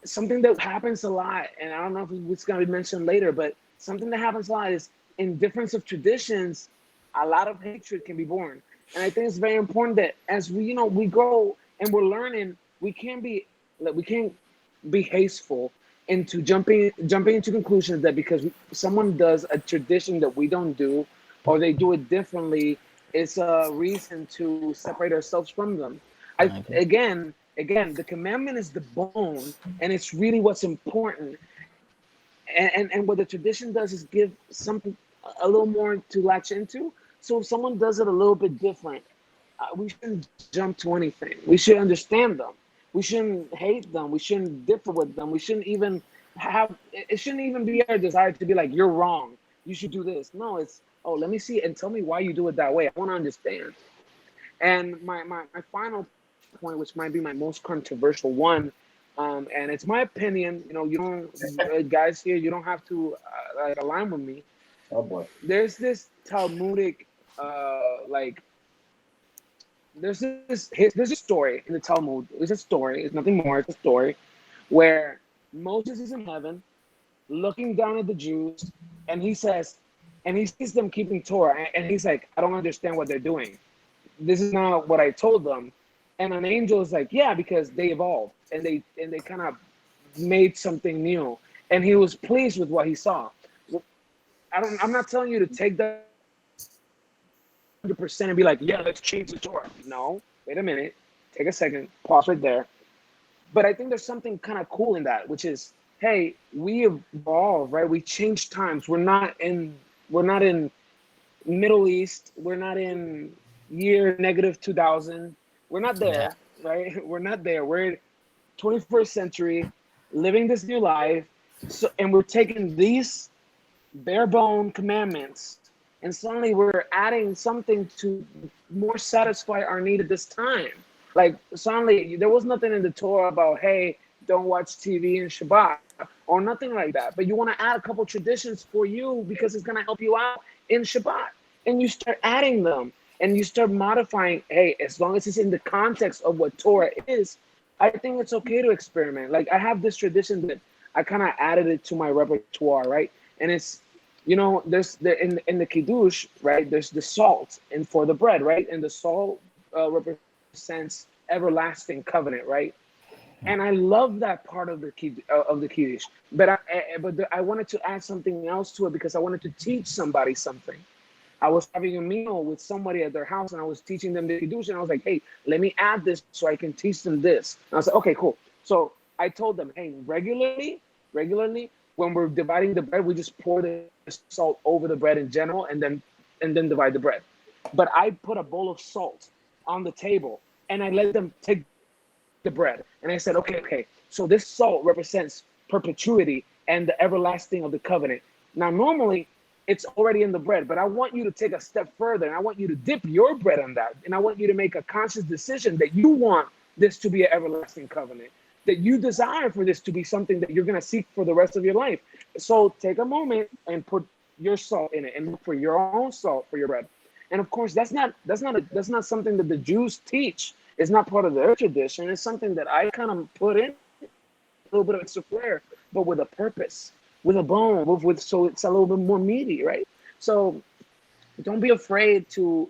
something that happens a lot, and I don't know if it's going to be mentioned later, but something that happens a lot is, in difference of traditions, a lot of hatred can be born. And I think it's very important that as we grow and we're learning, we can't be hasteful into jumping into conclusions that because someone does a tradition that we don't do, or they do it differently, it's a reason to separate ourselves from them. Again, the commandment is the bone, and it's really what's important. And what the tradition does is give something a little more to latch into. So if someone does it a little bit different, we shouldn't jump to anything. We should understand them. We shouldn't hate them. We shouldn't differ with them. We shouldn't even it shouldn't even be our desire to be like, you're wrong. you should do this. No, it's, oh, let me see and tell me why you do it that way. I want to understand. And my final point, which might be my most controversial one, and it's my opinion. You know, you don't, guys here, you don't have to like align with me. Oh boy. There's this Talmudic, like, there's a story in the Talmud. It's a story. It's nothing more. It's a story where Moses is in heaven, looking down at the Jews, and he says, and he sees them keeping Torah, and he's like, I don't understand what they're doing. This is not what I told them. And an angel is like, yeah, because they evolved and they kind of made something new. And he was pleased with what he saw. I'm not telling you to take that 100% and be like, yeah, let's change the Torah. No, wait a minute. Take a second. Pause right there. But I think there's something kind of cool in that, which is, hey, we evolve, right? We change times. We're not in Middle East. We're not in year -2000. We're not there, right? We're not there. We're in 21st century, living this new life. So, and we're taking these bare bone commandments, and suddenly we're adding something to more satisfy our need at this time. Like, suddenly there was nothing in the Torah about, hey, don't watch TV in Shabbat or nothing like that. But you want to add a couple traditions for you because it's going to help you out in Shabbat. And you start adding them and you start modifying. Hey, as long as it's in the context of what Torah is, I think it's okay to experiment. Like, I have this tradition that I kind of added it to my repertoire, right? And it's, you know, in the Kiddush, right, there's the salt and for the bread, right? And the salt represents everlasting covenant, right? And I love that part of the Kiddush. But I wanted to add something else to it because I wanted to teach somebody something. I was having a meal with somebody at their house and I was teaching them the Kiddush, and I was like, hey, let me add this so I can teach them this. And I was like, okay, cool. So I told them, hey, regularly, when we're dividing the bread, we just pour the salt over the bread in general and then divide the bread. But I put a bowl of salt on the table and I let them take the bread. And I said, okay, so this salt represents perpetuity and the everlasting of the covenant. Now, normally it's already in the bread, but I want you to take a step further and I want you to dip your bread on that. And I want you to make a conscious decision that you want this to be an everlasting covenant, that you desire for this to be something that you're going to seek for the rest of your life. So take a moment and put your salt in it and look for your own salt for your bread. And of course, that's not something that the Jews teach. It's not part of their tradition. It's something that I kind of put in a little bit of extra flair, but with a purpose, with a bone, with so it's a little bit more meaty, right? So don't be afraid to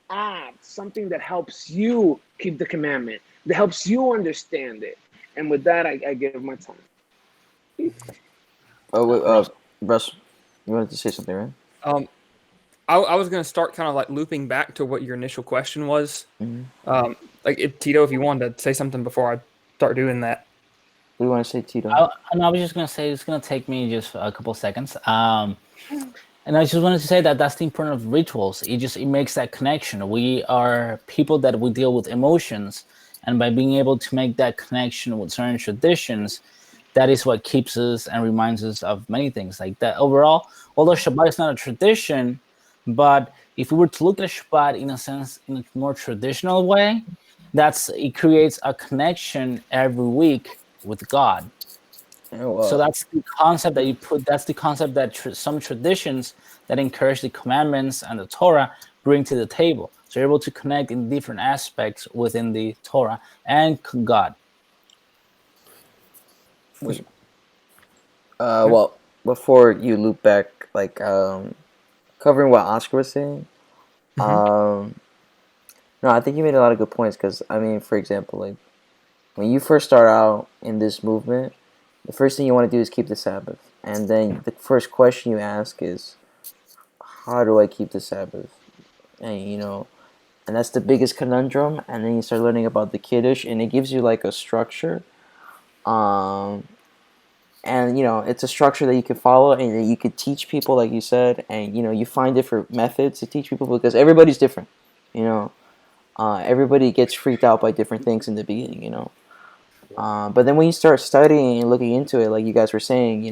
add something that helps you keep the commandment, that helps you understand it. And with that, I give my time. Oh, wait, Russ, you wanted to say something, right? I was going to start kind of like looping back to what your initial question was. Mm-hmm. Tito, if you wanted to say something before I start doing that. What do you want to say, Tito? I was just going to say it's going to take me just a couple of seconds. And I just wanted to say that that's the importance of rituals. It makes that connection. We are people that we deal with emotions. And by being able to make that connection with certain traditions, that is what keeps us and reminds us of many things like that. Overall, although Shabbat is not a tradition, but if we were to look at Shabbat in a sense, in a more traditional way, it creates a connection every week with God. Oh, wow. So that's the concept that you put. That's the concept that some traditions that encourage the commandments and the Torah bring to the table. So you're able to connect in different aspects within the Torah and God. Well, before you loop back, like covering what Oscar was saying, no, I think you made a lot of good points. Because I mean, for example, like when you first start out in this movement, the first thing you want to do is keep the Sabbath, and then the first question you ask is, "How do I keep the Sabbath?" And that's the biggest conundrum. And then you start learning about the Kiddush, and it gives you like a structure. And it's a structure that you can follow and that you could teach people, like you said. And you find different methods to teach people because everybody's different. Everybody gets freaked out by different things in the beginning. But then when you start studying and looking into it, like you guys were saying,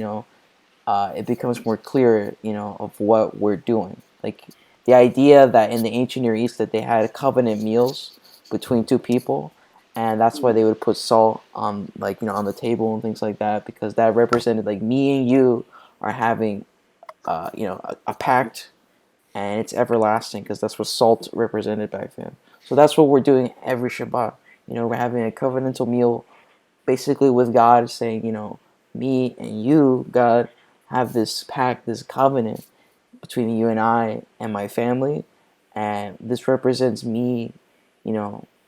it becomes more clear, of what we're doing. Like the idea that in the ancient Near East that they had covenant meals between two people, and that's why they would put salt on, like, on the table and things like that, because that represented like me and you are having, a pact, and it's everlasting, because that's what salt represented back then. So that's what we're doing every Shabbat. We're having a covenantal meal, basically with God, saying, me and you, God, have this pact, this covenant between you and I and my family, and this represents me,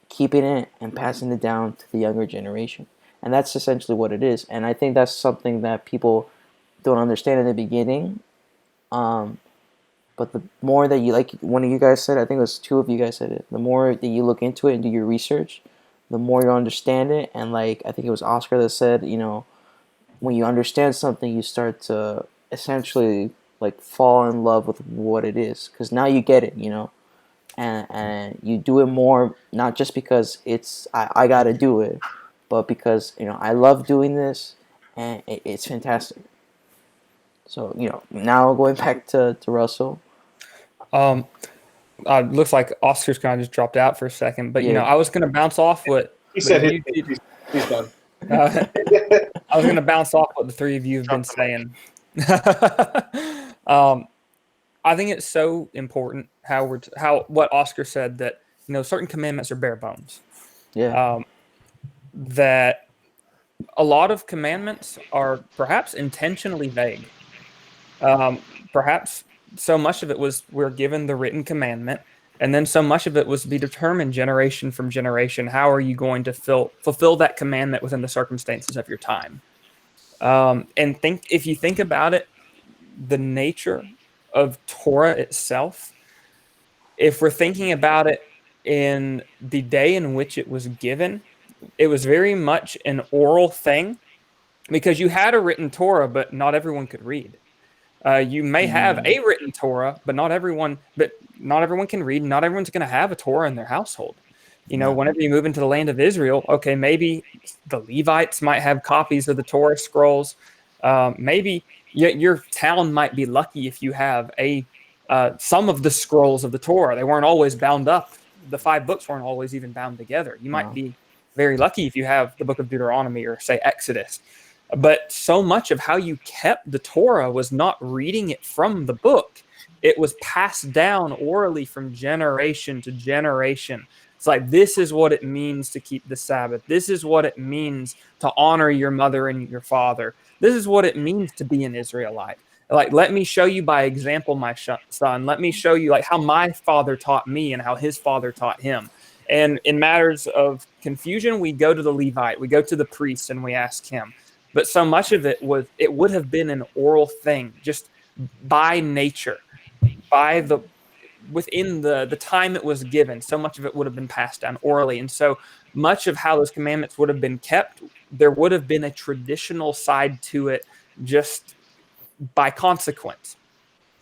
keeping it and passing it down to the younger generation. And that's essentially what it is. And I think that's something that people don't understand in the beginning. But the more that you, like one of you guys said, I think it was two of you guys said it, the more that you look into it and do your research, the more you understand it. And like, I think it was Oscar that said, when you understand something, you start to essentially like fall in love with what it is, because now you get it, and you do it more, not just because I gotta do it, but because I love doing this, and it's fantastic. So now going back to Russell. Looks like Oscar's kind of just dropped out for a second, but Yeah. I was going to bounce off what He said he's done. I was going to bounce off what the three of you have been saying. I think it's so important how what Oscar said, that certain commandments are bare bones. Yeah. That a lot of commandments are perhaps intentionally vague. Perhaps so much of it was we're given the written commandment, and then so much of it was to be determined generation from generation. How are you going to fulfill that commandment within the circumstances of your time? And if you think about it, the nature of Torah itself, if we're thinking about it in the day in which it was given, it was very much an oral thing, because you had a written Torah, but not everyone could read. You may have a written Torah, but not everyone can read. Not everyone's going to have a Torah in their household. Whenever you move into the land of Israel, okay, maybe the Levites might have copies of the Torah scrolls. Maybe your town might be lucky if you have some of the scrolls of the Torah. They weren't always bound up. The 5 books weren't always even bound together. You might be very lucky if you have the book of Deuteronomy or, say, Exodus. But so much of how you kept the Torah was not reading it from the book. It was passed down orally from generation to generation. It's like, this is what it means to keep the Sabbath. This is what it means to honor your mother and your father. This is what it means to be an Israelite. Like, let me show you by example, my son. Let me show you like how my father taught me and how his father taught him. And in matters of confusion, we go to the Levite, we go to the priest, and we ask him. But so much of it would have been an oral thing, just by nature, within the time it was given. So much of it would have been passed down orally. And so much of how those commandments would have been kept, there would have been a traditional side to it, just by consequence.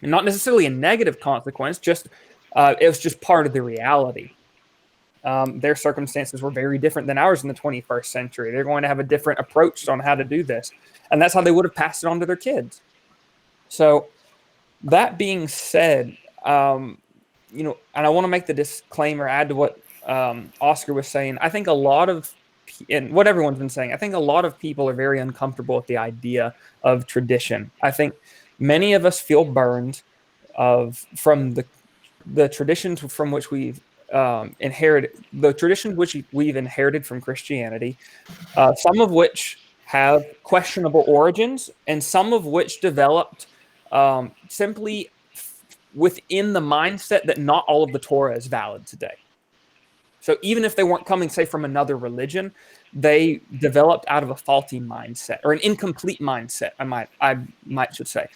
And not necessarily a negative consequence, just it was just part of the reality. Their circumstances were very different than ours in the 21st century. They're going to have a different approach on how to do this. And that's how they would have passed it on to their kids. So that being said, and I want to make the disclaimer, add to what Oscar was saying. I think and what everyone's been saying, I think a lot of people are very uncomfortable with the idea of tradition. I think many of us feel burned from the traditions from which we've we've inherited from Christianity, some of which have questionable origins, and some of which developed simply within the mindset that not all of the Torah is valid today. So even if they weren't coming, say, from another religion, they developed out of a faulty mindset, or an incomplete mindset, I might should say.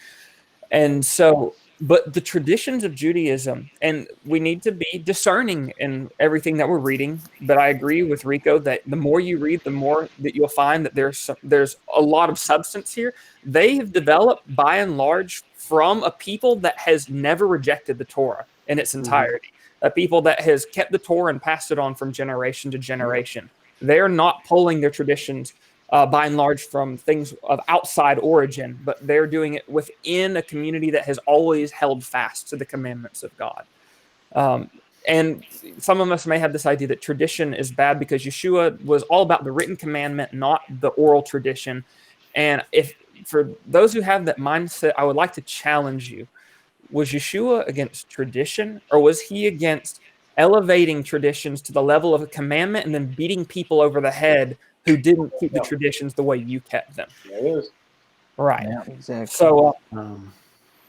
And so, but the traditions of Judaism, and we need to be discerning in everything that we're reading. But I agree with Rico that the more you read, the more that you'll find that there's a lot of substance here. They have developed, by and large, from a people that has never rejected the Torah in its entirety. A people that has kept the Torah and passed it on from generation to generation. They're not pulling their traditions by and large from things of outside origin, but they're doing it within a community that has always held fast to the commandments of God. And some of us may have this idea that tradition is bad because Yeshua was all about the written commandment, not the oral tradition. And if for those who have that mindset, I would like to challenge you. Was Yeshua against tradition, or was he against elevating traditions to the level of a commandment and then beating people over the head who didn't keep the traditions the way you kept them? There it is. Right. Yeah, exactly.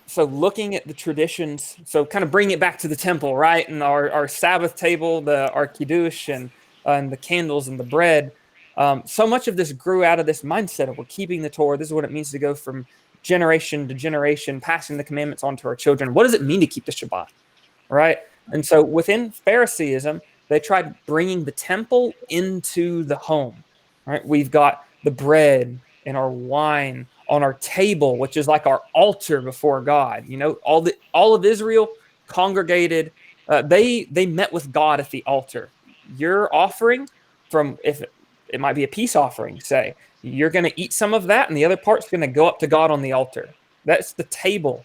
So looking at the traditions, so kind of bring it back to the temple, right? And our Sabbath table, our Kiddush, and the candles and the bread. So much of this grew out of this mindset of we're keeping the Torah. This is what it means to go from generation to generation, passing the commandments on to our children. What does it mean to keep the Shabbat, right? And so within Phariseeism, they tried bringing the temple into the home, right? We've got the bread and our wine on our table, which is like our altar before God. You know, all of Israel congregated. They met with God at the altar. Your offering, if it might be a peace offering, say you're going to eat some of that, and the other part's going to go up to God on the altar. That's the table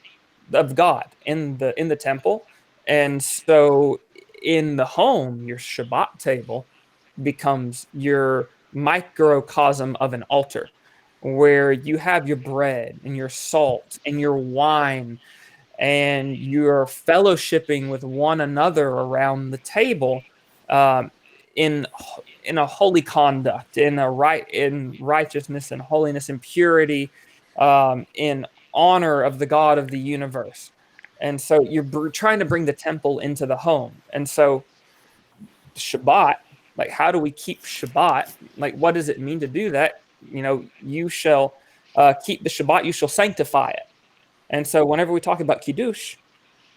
of God in the temple. And so in the home, your Shabbat table becomes your microcosm of an altar, where you have your bread and your salt and your wine, and you're fellowshipping with one another around the table in a holy conduct, in righteousness and holiness and purity, in honor of the God of the universe. And so you're trying to bring the temple into the home. And so Shabbat, like, how do we keep Shabbat? Like, what does it mean to do that? You know, you shall keep the Shabbat, you shall sanctify it. And so whenever we talk about Kiddush,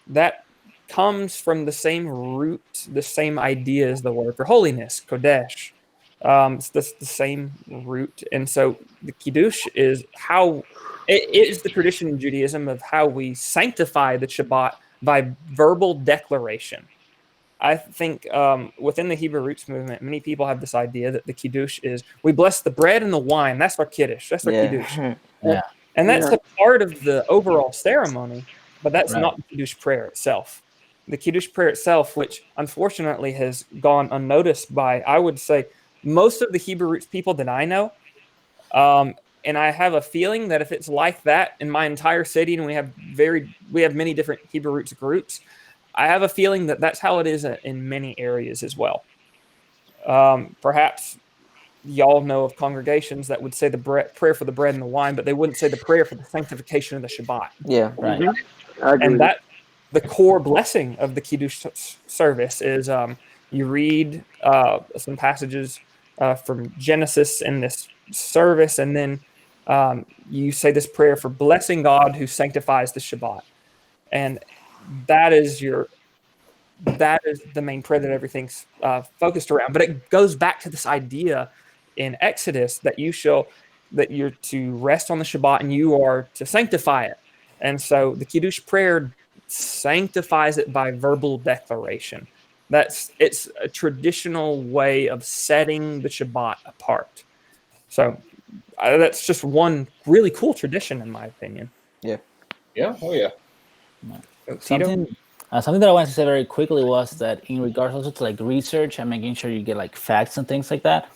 that comes from the same root, the same idea as the word for holiness, Kodesh. It's the same root. And so the Kiddush is how it is the tradition in Judaism of how we sanctify the Shabbat by verbal declaration. I think within the Hebrew Roots movement, many people have this idea that the Kiddush is we bless the bread and the wine. That's our Kiddush. That's our Kiddush. Yeah. And that's a part of the overall ceremony, but that's Right. not the Kiddush prayer itself. The Kiddush prayer itself, which unfortunately has gone unnoticed by, I would say, most of the Hebrew Roots people that I know. And I have a feeling that if it's like that in my entire city, and we have many different Hebrew Roots groups, I have a feeling that that's how it is in many areas as well. Perhaps y'all know of congregations that would say the prayer for the bread and the wine, but they wouldn't say the prayer for the sanctification of the Shabbat. Yeah. Right. I agree. And that the core blessing of the Kiddush service is you read some passages from Genesis in this service, and then you say this prayer for blessing God who sanctifies the Shabbat. And that is the main prayer that everything's focused around. But it goes back to this idea in Exodus that you're to rest on the Shabbat and you are to sanctify it. And so the Kiddush prayer sanctifies it by verbal declaration. It's a traditional way of setting the Shabbat apart. So that's just one really cool tradition, in my opinion. Yeah. Oh yeah. Something that I wanted to say very quickly was that in regards also to like research and making sure you get like facts and things like that,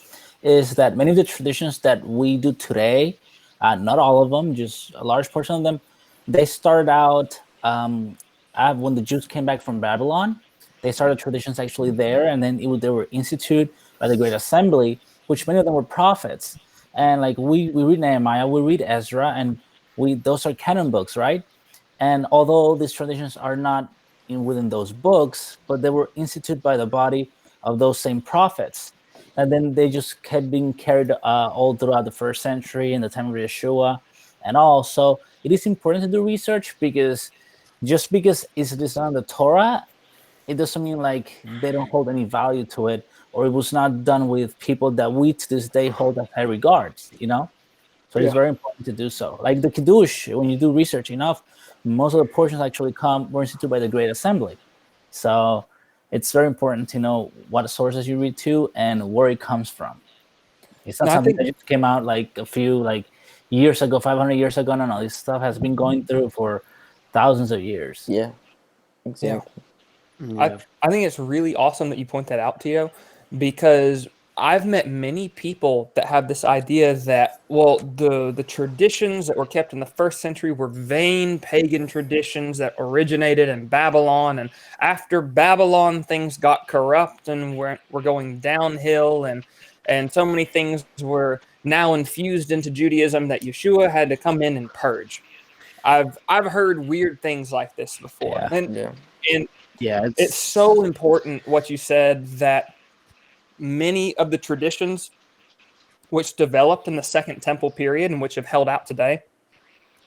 is that many of the traditions that we do today, not all of them, just a large portion of them, they started out when the Jews came back from Babylon. They started traditions actually there, and then they were instituted by the Great Assembly, which many of them were prophets. And like we read Nehemiah, we read Ezra, and those are canon books, right? And although these traditions are not within those books, but they were instituted by the body of those same prophets. And then they just kept being carried all throughout the first century in the time of Yeshua and all. So it is important to do research, because just because it's not in the Torah, it doesn't mean like they don't hold any value to it, or it was not done with people that we to this day hold at high regards, you know? So it's very important to do so. Like the Kiddush, when you do research enough, most of the portions actually were instituted by the Great Assembly. So it's very important to know what sources you read to and where it comes from. It's not No, I something think that just came out like a few like years ago, 500 years ago. No, this stuff has been going through for thousands of years. Yeah, exactly. Yeah. I think it's really awesome that you point that out, Tio, because I've met many people that have this idea that, well, the traditions that were kept in the first century were vain pagan traditions that originated in Babylon, and after Babylon things got corrupt and we're going downhill, and so many things were now infused into Judaism that Yeshua had to come in and purge. I've heard weird things like this before, Yeah. Yeah. and Yeah, it's so important what you said, that many of the traditions which developed in the Second Temple period and which have held out today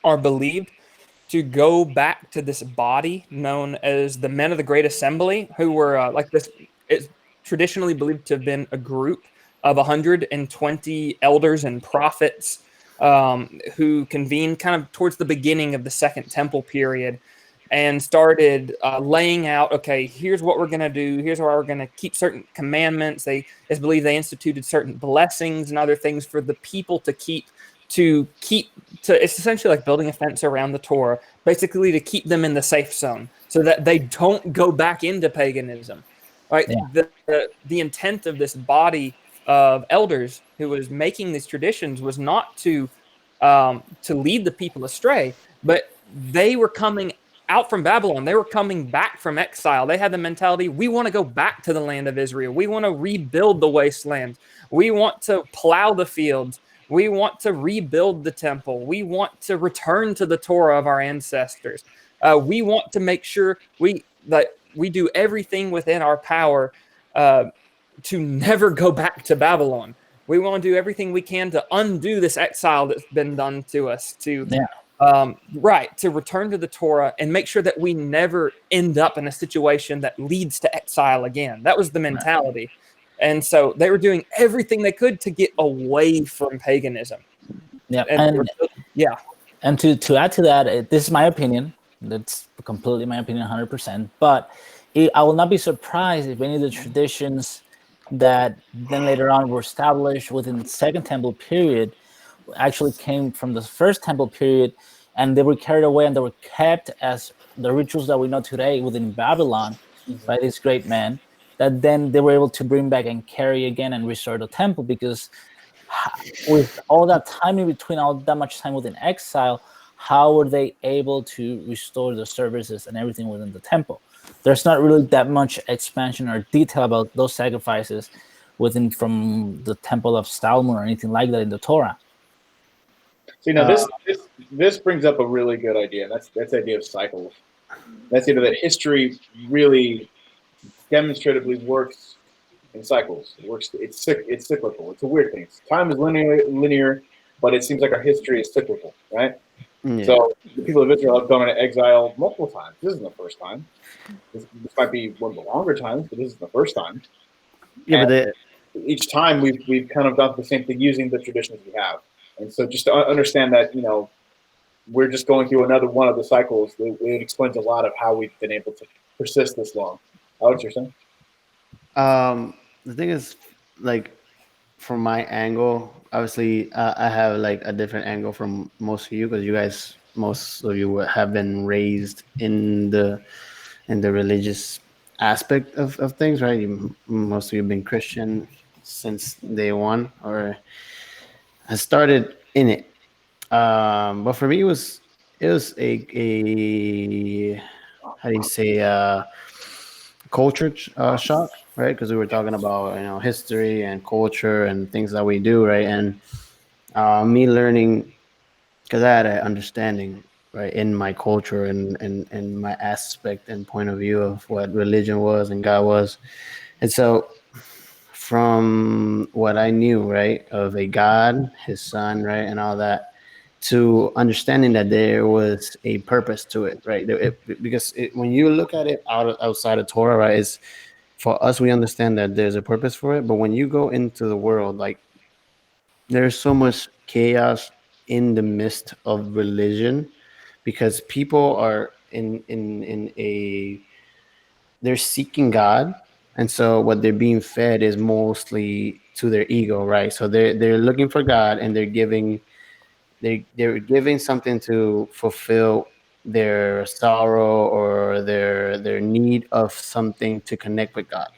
are believed to go back to this body known as the Men of the Great Assembly, who were like this. It's traditionally believed to have been a group of 120 elders and prophets who convened kind of towards the beginning of the Second Temple period and started laying out, okay, here's what we're going to do. Here's how we're going to keep certain commandments. It's believed they instituted certain blessings and other things for the people to keep. It's essentially like building a fence around the Torah, basically to keep them in the safe zone so that they don't go back into paganism. Right? Yeah. The intent of this body of elders who was making these traditions was not to lead the people astray, but they were coming out from Babylon. They were coming back from exile. They had the mentality, we want to go back to the land of Israel. We want to rebuild the wasteland. We want to plow the fields. We want to rebuild the temple. We want to return to the Torah of our ancestors. We want to make sure that we do everything within our power to never go back to Babylon. We want to do everything we can to undo this exile that's been done to us, to return to the Torah and make sure that we never end up in a situation that leads to exile again. That was the mentality. And so they were doing everything they could to get away from paganism. Yeah. And to add to that, this is my opinion. That's completely my opinion, 100%. But I will not be surprised if any of the traditions that then later on were established within the Second Temple period actually came from the First Temple period, and they were carried away and they were kept as the rituals that we know today within Babylon by this great man, that then they were able to bring back and carry again and restore the temple. Because with all that time in between, all that much time within exile, how were they able to restore the services and everything within the temple? There's not really that much expansion or detail about those sacrifices from the Temple of Solomon or anything like that in the Torah. So, this brings up a really good idea. That's the idea of cycles. That's that history really demonstratively works in cycles. It works. It's cyclical. It's a weird thing. Time is linear, but it seems like our history is cyclical, right? Yeah. So the people of Israel have gone into exile multiple times. This isn't the first time. This might be one of the longer times, but this is the first time. Yeah, but each time we've kind of done the same thing using the traditions we have. And so just to understand that, we're just going through another one of the cycles. It explains a lot of how we've been able to persist this long. Alex, you're saying? The thing is, like, from my angle, obviously, I have like a different angle from most of you, because most of you have been raised in the religious aspect of things, right? Most of you have been Christian since day one, or I started in it. But for me, it was a how do you say, culture shock, right? Because we were talking about history and culture and things that we do, right? And me learning, because I had an understanding, right, in my culture and my aspect and point of view of what religion was and God was. And so from what I knew, right, of a God, his son, right, and all that, to understanding that there was a purpose to it, right? Because when you look at it outside of Torah, right, it's, for us, we understand that there's a purpose for it. But when you go into the world, like, there's so much chaos in the midst of religion, because people are they're seeking God, And so what they're being fed is mostly to their ego, right? So they're looking for God, and they're giving something to fulfill their sorrow or their need of something to connect with God,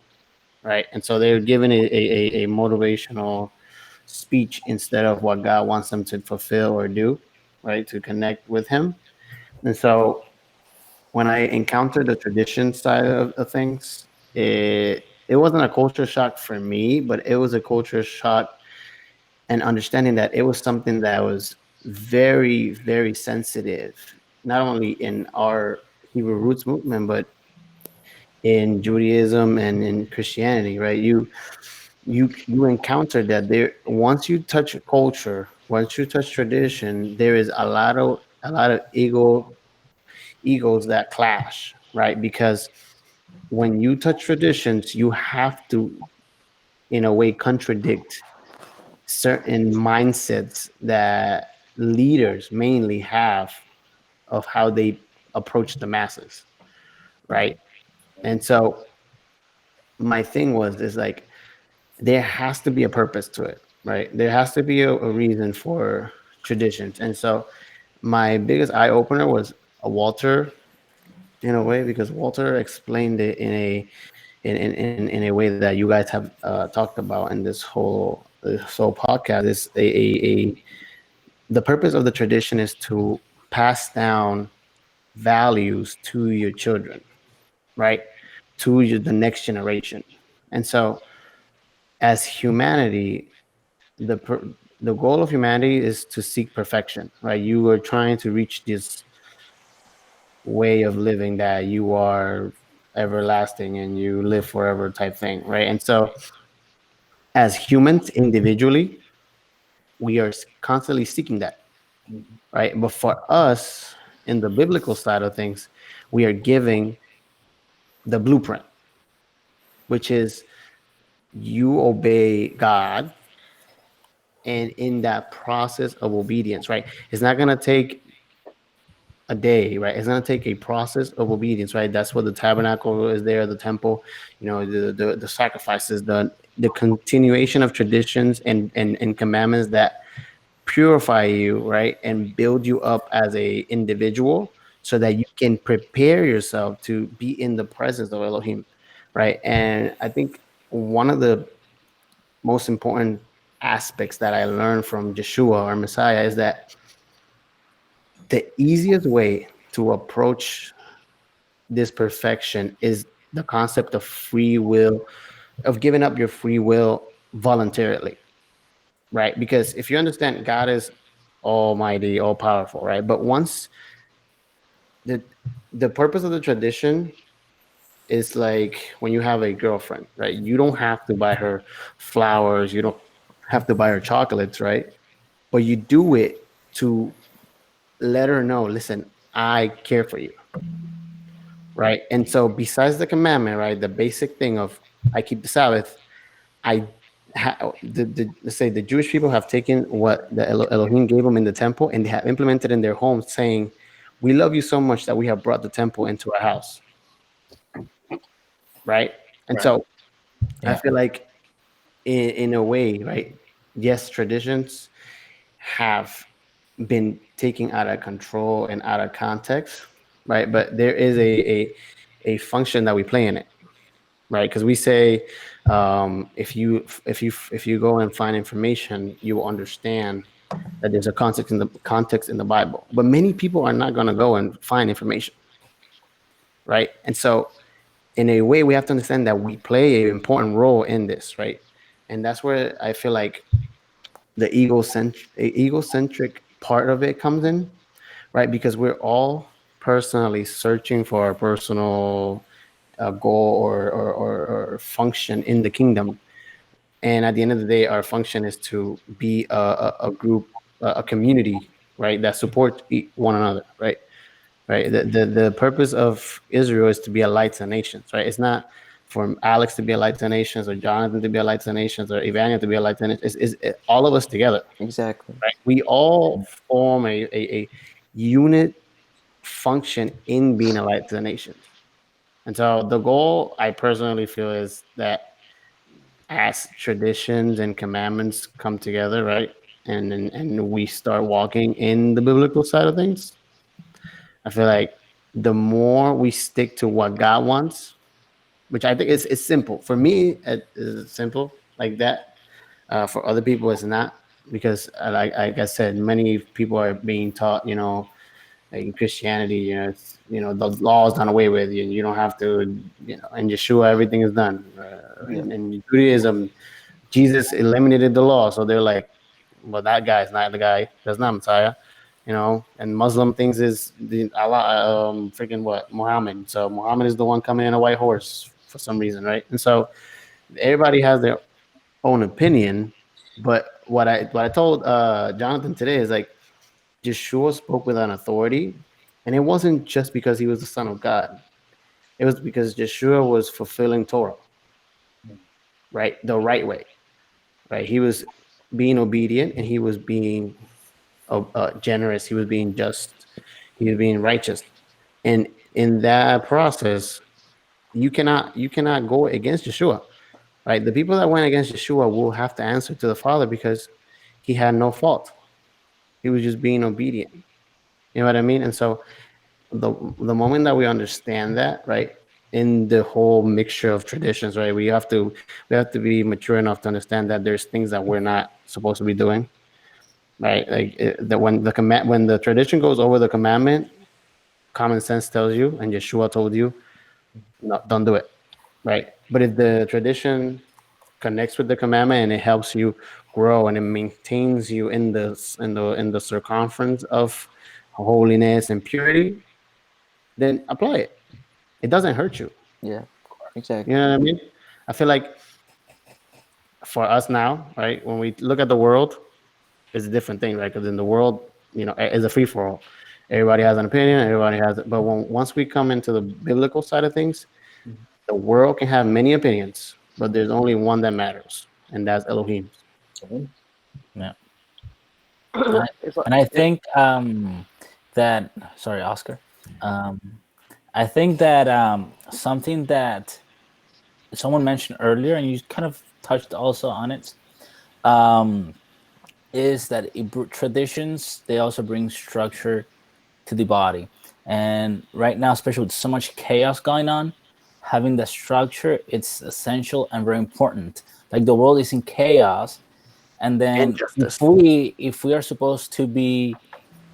right? And so they're given a motivational speech instead of what God wants them to fulfill or do, right? To connect with Him. And so when I encountered the tradition side of things, it wasn't a culture shock for me, but it was a culture shock and understanding that it was something that was very, very sensitive, not only in our Hebrew roots movement, but in Judaism and in Christianity, right? You encounter that there, once you touch culture, once you touch tradition, there is a lot of egos that clash, right? Because when you touch traditions, you have to, in a way, contradict certain mindsets that leaders mainly have of how they approach the masses, right? And so my thing was is like there has to be a purpose to it, right? There has to be a reason for traditions. And so my biggest eye opener was Walter, in a way, because Walter explained it in a way that you guys have talked about in this whole podcast. Is the purpose of the tradition is to pass down values to your children, right? To the next generation. And so, as humanity, the the goal of humanity is to seek perfection, right? You are trying to reach this way of living that you are everlasting and you live forever type thing, right? And so, as humans individually, we are constantly seeking that, right? But for us, in the biblical side of things, we are giving the blueprint, which is you obey God, and in that process of obedience, right? It's not gonna take a day, right? It's gonna take a process of obedience, right? That's what the tabernacle is there, the temple, the sacrifices, the continuation of traditions and commandments that purify you, right? And build you up as a individual so that you can prepare yourself to be in the presence of Elohim, right? And I think one of the most important aspects that I learned from Yeshua or Messiah is that the easiest way to approach this perfection is the concept of free will, of giving up your free will voluntarily, right? Because if you understand God is almighty, all powerful, right? But once the the purpose of the tradition is like when you have a girlfriend, right? You don't have to buy her flowers, you don't have to buy her chocolates, right? But you do it to let her know, listen, I care for you, right? And so besides the commandment, right, the basic thing of I keep the Sabbath, let's say the Jewish people have taken what the Elohim gave them in the temple and they have implemented in their homes, saying, "We love you so much that we have brought the temple into our house." Right? And so I feel like, in a way, right? Yes, traditions have been taken out of control and out of context, right? But there is a function that we play in it, right? Because we say, if you go and find information, you will understand that there's a context in the Bible. But many people are not going to go and find information, right? And so, in a way, we have to understand that we play an important role in this, right? And that's where I feel like the egocentric part of it comes in, right? Because we're all personally searching for our personal goal or function in the kingdom. And at the end of the day, our function is to be a group, a community, right, that support one another, right? Right. The purpose of Israel is to be a light to the nations, right? It's not for Alex to be a light to the nations or Jonathan to be a light to the nations or Evania to be a light to the nations. It's all of us together. Exactly. Right? We all form a unit function in being a light to the nations. And so the goal, I personally feel, is that as traditions and commandments come together, right, and we start walking in the biblical side of things, I feel like the more we stick to what God wants, which I think is simple. For me, it is simple like that. For other people, it's not, because, like I said, many people are being taught, like in Christianity, the law is done away with, and you don't have to, in Yeshua, everything is done. In Judaism, Jesus eliminated the law, so they're like, well, that guy is not the guy. That's not Messiah. And Muslim things is the Allah, freaking what, Muhammad. So Muhammad is the one coming in a white horse for some reason, right? And so everybody has their own opinion. But what I told Jonathan today is like, Yeshua spoke with an authority, and it wasn't just because he was the Son of God. It was because Yeshua was fulfilling Torah, right, the right way, right? He was being obedient, and he was being generous. He was being just. He was being righteous, and in that process, you cannot go against Yeshua, right? The people that went against Yeshua will have to answer to the Father, because he had no fault. He was just being obedient. You know what I mean? And so the moment that we understand that, right, in the whole mixture of traditions, right, we have to be mature enough to understand that there's things that we're not supposed to be doing, right? Like that when the tradition goes over the commandment, common sense tells you, and Yeshua told you, no, don't do it, right? But if the tradition connects with the commandment and it helps you grow and it maintains you in the circumference of holiness and purity, then apply it. It doesn't hurt you. Yeah, exactly. You know what I mean? I feel like for us now, right, when we look at the world, it's a different thing, right? Because in the world, is a free for all. Everybody has an opinion. Everybody has it. But once we come into the biblical side of things, the world can have many opinions, but there's only one that matters, and that's Elohim. Yeah. And I think that, sorry, Oscar. I think that something that someone mentioned earlier, and you kind of touched also on it, is that traditions, they also bring structure to the body. And right now, especially with so much chaos going on, having the structure, it's essential and very important. Like the world is in chaos, and then if we are supposed to be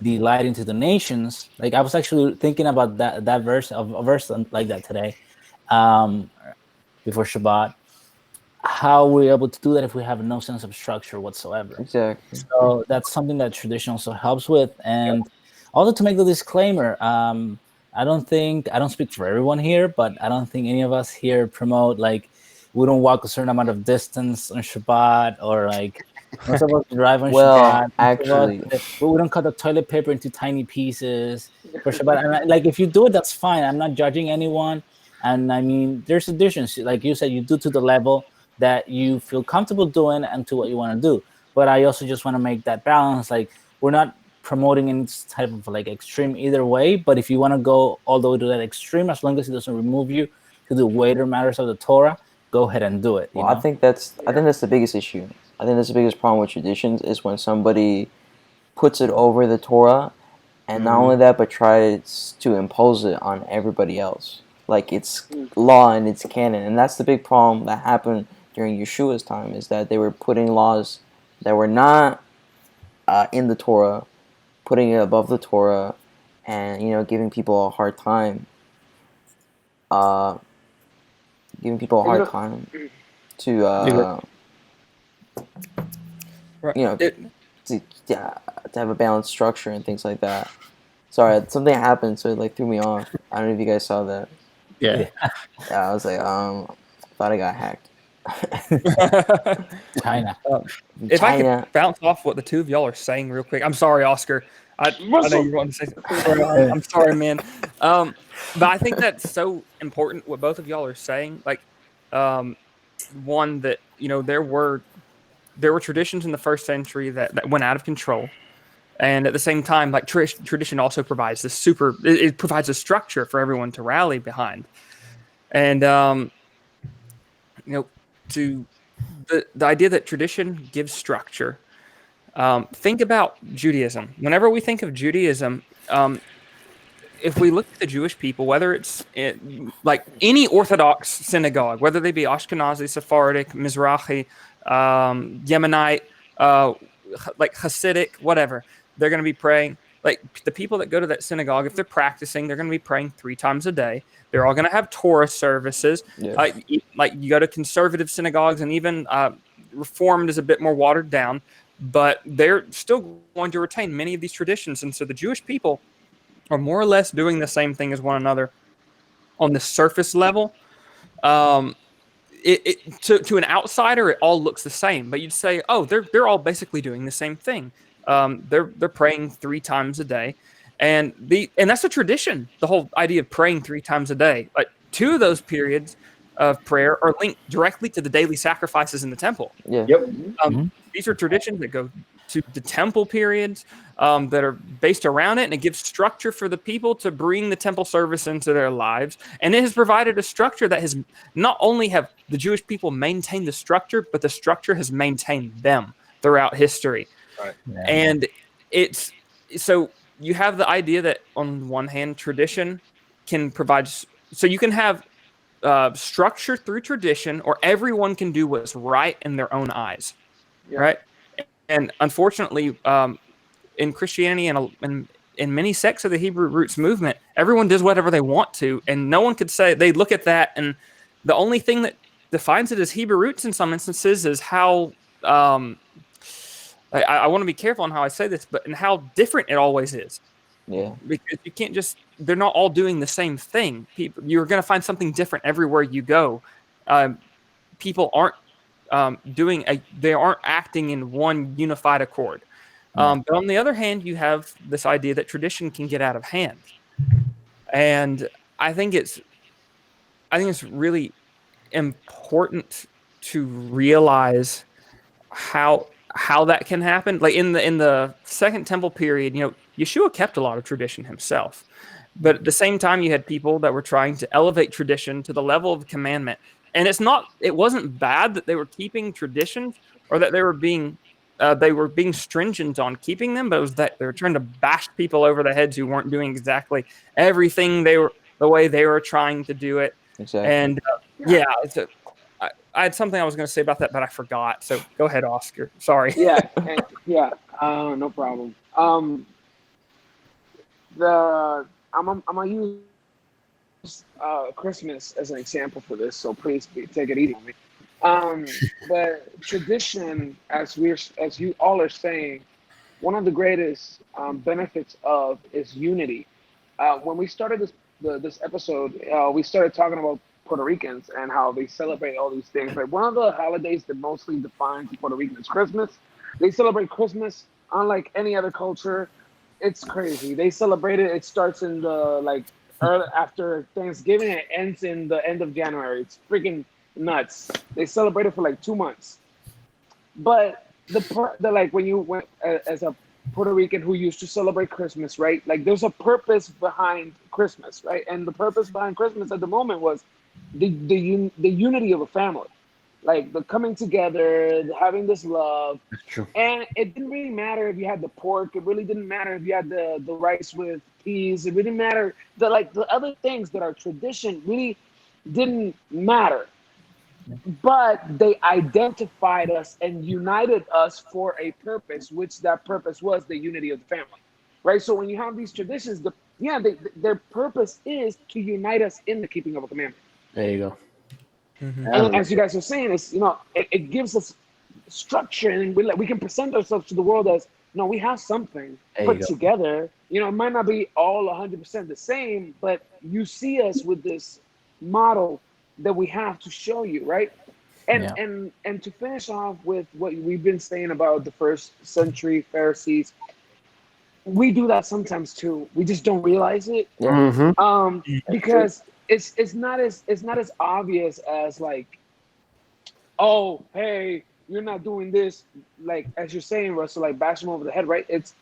the light into the nations, like I was actually thinking about that verse of a verse like that today, before Shabbat. How we're able to do that if we have no sense of structure whatsoever. Exactly. So that's something that tradition also helps with. And also to make the disclaimer, I don't speak for everyone here, but I don't think any of us here promote like we don't walk a certain amount of distance on Shabbat, or like most of us drive on Shabbat. Actually, we don't cut the toilet paper into tiny pieces for Shabbat. And like if you do it, that's fine. I'm not judging anyone. And I mean, there's a difference. Like you said, you do to the level that you feel comfortable doing and to what you want to do. But I also just want to make that balance. Like we're not promoting any type of like extreme either way. But if you want to go all the way to that extreme, as long as it doesn't remove you to the weightier matters of the Torah, go ahead and do it. Well, I think that's the biggest issue. I think that's the biggest problem with traditions is when somebody puts it over the Torah, and not only that, but tries to impose it on everybody else. Like it's law and it's canon, and that's the big problem that happened during Yeshua's time, is that they were putting laws that were not in the Torah, putting it above the Torah, and giving people a hard time. Giving people a hard time to to have a balanced structure and things like that. Sorry, something happened, so it like threw me off. I don't know if you guys saw that. Yeah. Yeah, I was like, thought I got hacked. China. If I could bounce off what the two of y'all are saying real quick. I'm sorry, Oscar. I know you want to say something. I'm sorry, man. But I think that's so important what both of y'all are saying. Like, one that there were traditions in the first century that went out of control, and at the same time, like tradition also provides it provides a structure for everyone to rally behind. And to the idea that tradition gives structure. Think about Judaism. Whenever we think of Judaism, if we look at the Jewish people, whether it's like any Orthodox synagogue, whether they be Ashkenazi, Sephardic, Mizrahi, Yemenite, like Hasidic, whatever, they're going to be praying. Like the people that go to that synagogue, if they're practicing, they're going to be praying 3 times a day. They're all going to have Torah services. Yeah. Like you go to conservative synagogues, and even Reformed is a bit more watered down, but they're still going to retain many of these traditions. And so the Jewish people are more or less doing the same thing as one another on the surface level. To an outsider, it all looks the same, but you'd say, oh, they're all basically doing the same thing. They're praying 3 times a day, and that's a tradition. The whole idea of praying 3 times a day, like 2 of those periods of prayer are linked directly to the daily sacrifices in the temple. Yeah. Yep. These are traditions that go to the temple periods that are based around it, and it gives structure for the people to bring the temple service into their lives. And it has provided a structure that has not only have the Jewish people maintained the structure, but the structure has maintained them throughout history. Right. Yeah. And it's so you have the idea that on one hand, tradition can provide, so you can have structure through tradition, or everyone can do what's right in their own eyes. Yeah. Right. And unfortunately, in Christianity and in many sects of the Hebrew roots movement, everyone does whatever they want to, and no one could say, they look at that, and the only thing that defines it as Hebrew roots in some instances is how I want to be careful on how I say this, but and how different it always is. Yeah. Because you can't just, they're not all doing the same thing. You're going to find something different everywhere you go. People aren't they aren't acting in one unified accord. But on the other hand, you have this idea that tradition can get out of hand. And I think it's really important to realize how that can happen. Like in the Second Temple period, Yeshua kept a lot of tradition himself. But at the same time, you had people that were trying to elevate tradition to the level of commandment. And it wasn't bad that they were keeping traditions, or that they were being stringent on keeping them, but it was that they were trying to bash people over the heads who weren't doing exactly everything the way they were trying to do it. Exactly. And I had something I was going to say about that, but I forgot. So go ahead, Oscar. Sorry. No problem. I'm gonna use Christmas as an example for this, so please take it easy on me. But tradition, as you all are saying, one of the greatest benefits of is unity. When we started this episode, we started talking about Puerto Ricans and how they celebrate all these things. But one of the holidays that mostly defines Puerto Rican is Christmas. They celebrate Christmas unlike any other culture. It's crazy. They celebrate it. It starts in the after Thanksgiving, and it ends in the end of January. It's freaking nuts. They celebrate it for 2 months. But when you went as a Puerto Rican who used to celebrate Christmas, right? Like there's a purpose behind Christmas, right? And the purpose behind Christmas at the moment was the unity of a family, like the coming together, having this love. That's true. And it didn't really matter if you had the pork. It really didn't matter if you had the rice with peas. It really mattered that the other things that are tradition really didn't matter. But they identified us and united us for a purpose, which that purpose was the unity of the family, right? So when you have these traditions, their purpose is to unite us in the keeping of a commandment. There you go. Mm-hmm. And as you guys are saying, it gives us structure, and we can present ourselves to the world as, we have something put together. It might not be all 100% the same, but you see us with this model that we have to show you, right? And to finish off with what we've been saying about the first century Pharisees, we do that sometimes too. We just don't realize it. Mm-hmm. Because it's not as obvious as oh, hey, you're not doing this, as you're saying, Russell, bash them over the head, right? It's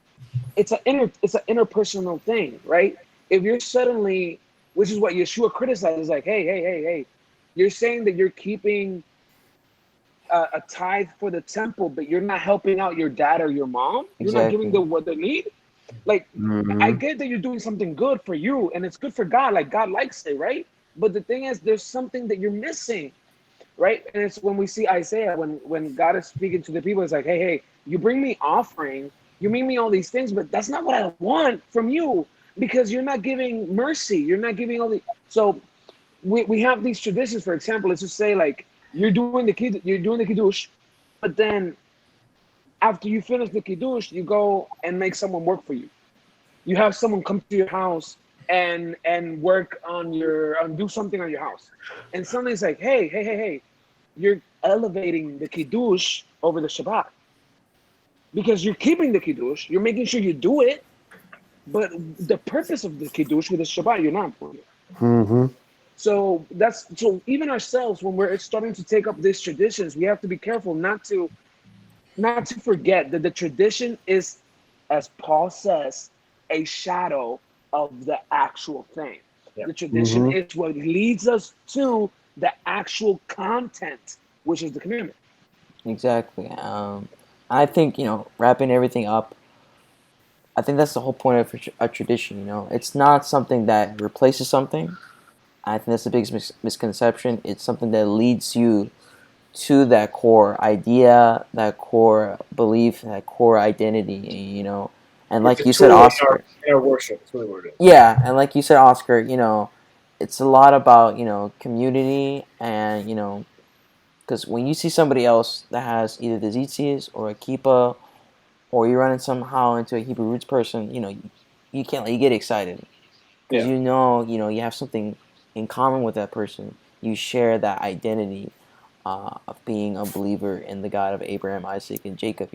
an interpersonal thing, right? If you're suddenly which is what Yeshua criticizes. Like, hey, you're saying that you're keeping a tithe for the temple, but you're not helping out your dad or your mom. You're not giving Exactly. them what they need. Like, I get that you're doing something good for you, and it's good for God. Like, God likes it, right? But the thing is, there's something that you're missing, right? And it's when we see Isaiah, when God is speaking to the people, it's like, hey, you bring me offering, you bring me all these things, but that's not what I want from you, because you're not giving mercy. You're not giving all the. So we have these traditions. For example, let's just say like you're doing the kiddush, but then after you finish the kiddush, you go and make someone work for you. You have someone come to your house and work on do something on your house, and something's like, hey, you're elevating the kiddush over the Shabbat because you're keeping the kiddush, you're making sure you do it, but the purpose of the kiddush with the Shabbat, you're not doing it. Mm-hmm. So even ourselves, when we're starting to take up these traditions, we have to be careful not to forget that the tradition is, as Paul says, a shadow of the actual thing. Yeah. The tradition is what leads us to the actual content, which is the commandment. Exactly. I think, wrapping everything up, I think that's the whole point of a tradition. It's not something that replaces something. I think that's the biggest misconception. It's something that leads you to that core idea, that core belief, that core identity. And like you said, Oscar. In our worship, that's really what it is. Yeah, and like you said, Oscar, it's a lot about community, and because when you see somebody else that has either the tzitzis or a kippah, or you run somehow into a Hebrew roots person, you can't, you get excited because Yeah. you have something in common with that person. You share that identity of being a believer in the God of Abraham, Isaac, and Jacob.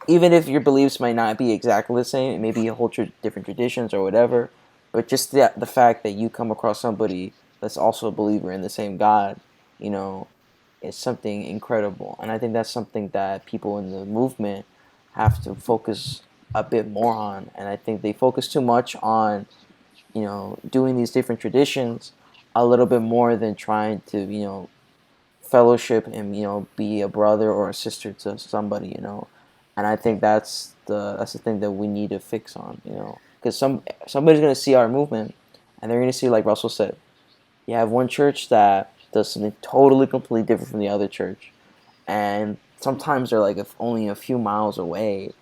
Even if your beliefs might not be exactly the same, it may be a whole different traditions or whatever, but just the fact that you come across somebody that's also a believer in the same God, is something incredible. And I think that's something that people in the movement have to focus a bit more on. And I think they focus too much on, doing these different traditions a little bit more than trying to, fellowship and, be a brother or a sister to somebody, And I think that's the thing that we need to fix on, because somebody's gonna see our movement, and they're gonna see, like Russell said, you have one church that does something totally, completely different from the other church, and sometimes they're like only a few miles away.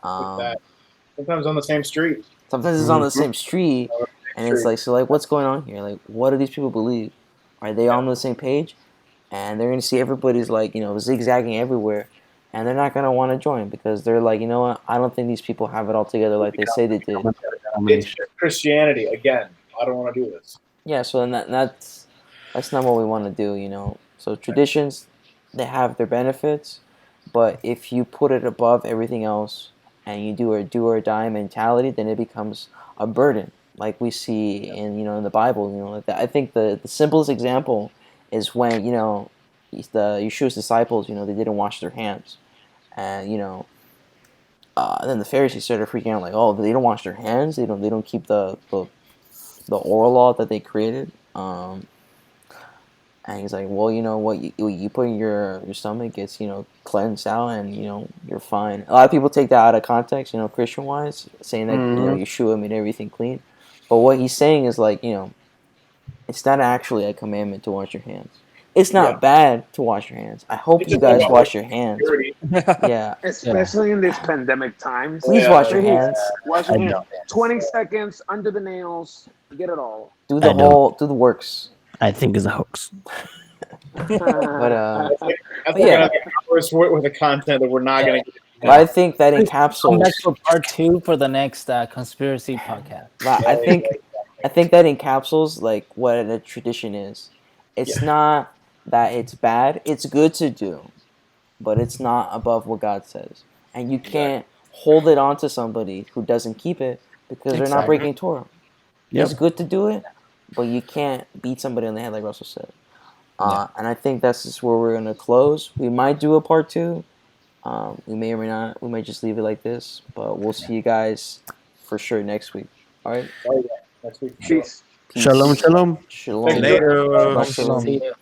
Sometimes on the same street. Sometimes it's on the same street, and it's like, so like, what's going on here? Like, what do these people believe? Are they all on the same page? And they're gonna see everybody's like, zigzagging everywhere, and they're not gonna want to join because they're like, you know what? I don't think these people have it all together like they say they did. It's just Christianity again. I don't want to do this. Yeah, so then that's not what we want to do. So traditions, they have their benefits, but if you put it above everything else and you do or die mentality, then it becomes a burden, like we see in in the Bible. Like that. I think the simplest example is when the Yeshua's disciples, they didn't wash their hands, and then the Pharisees started freaking out, like, oh, they don't wash their hands, they don't keep the oral law that they created. And he's like, well, what you put in your stomach gets cleansed out, and you're fine. A lot of people take that out of context, Christian wise, saying that Yeshua made everything clean, but what he's saying is like, it's not actually a commandment to wash your hands. It's not bad to wash your hands. I hope you guys wash your hands. Yeah, especially in these pandemic times. Please wash your hands. Wash your hands. 20 seconds under the nails. Get it all. Do the works. I think it's a hoax. But I think yeah. hours with the content that we're not going to get. But I think that Come encapsulates. back for part 2 for the next conspiracy podcast. But I think that encapsulates like what a tradition is. It's not that it's bad. It's good to do, but it's not above what God says. And you can't hold it on to somebody who doesn't keep it because they're not breaking Torah. It's good to do it, but you can't beat somebody on the head like Russell said. And I think that's just where we're going to close. We might do a part 2. We may or may not. We might just leave it like this. But we'll see you guys for sure next week. All right? Oh, yeah. Next week. Sure. Peace. Peace. Shalom, shalom. Shalom. Thank you. Later. Shalom. See you.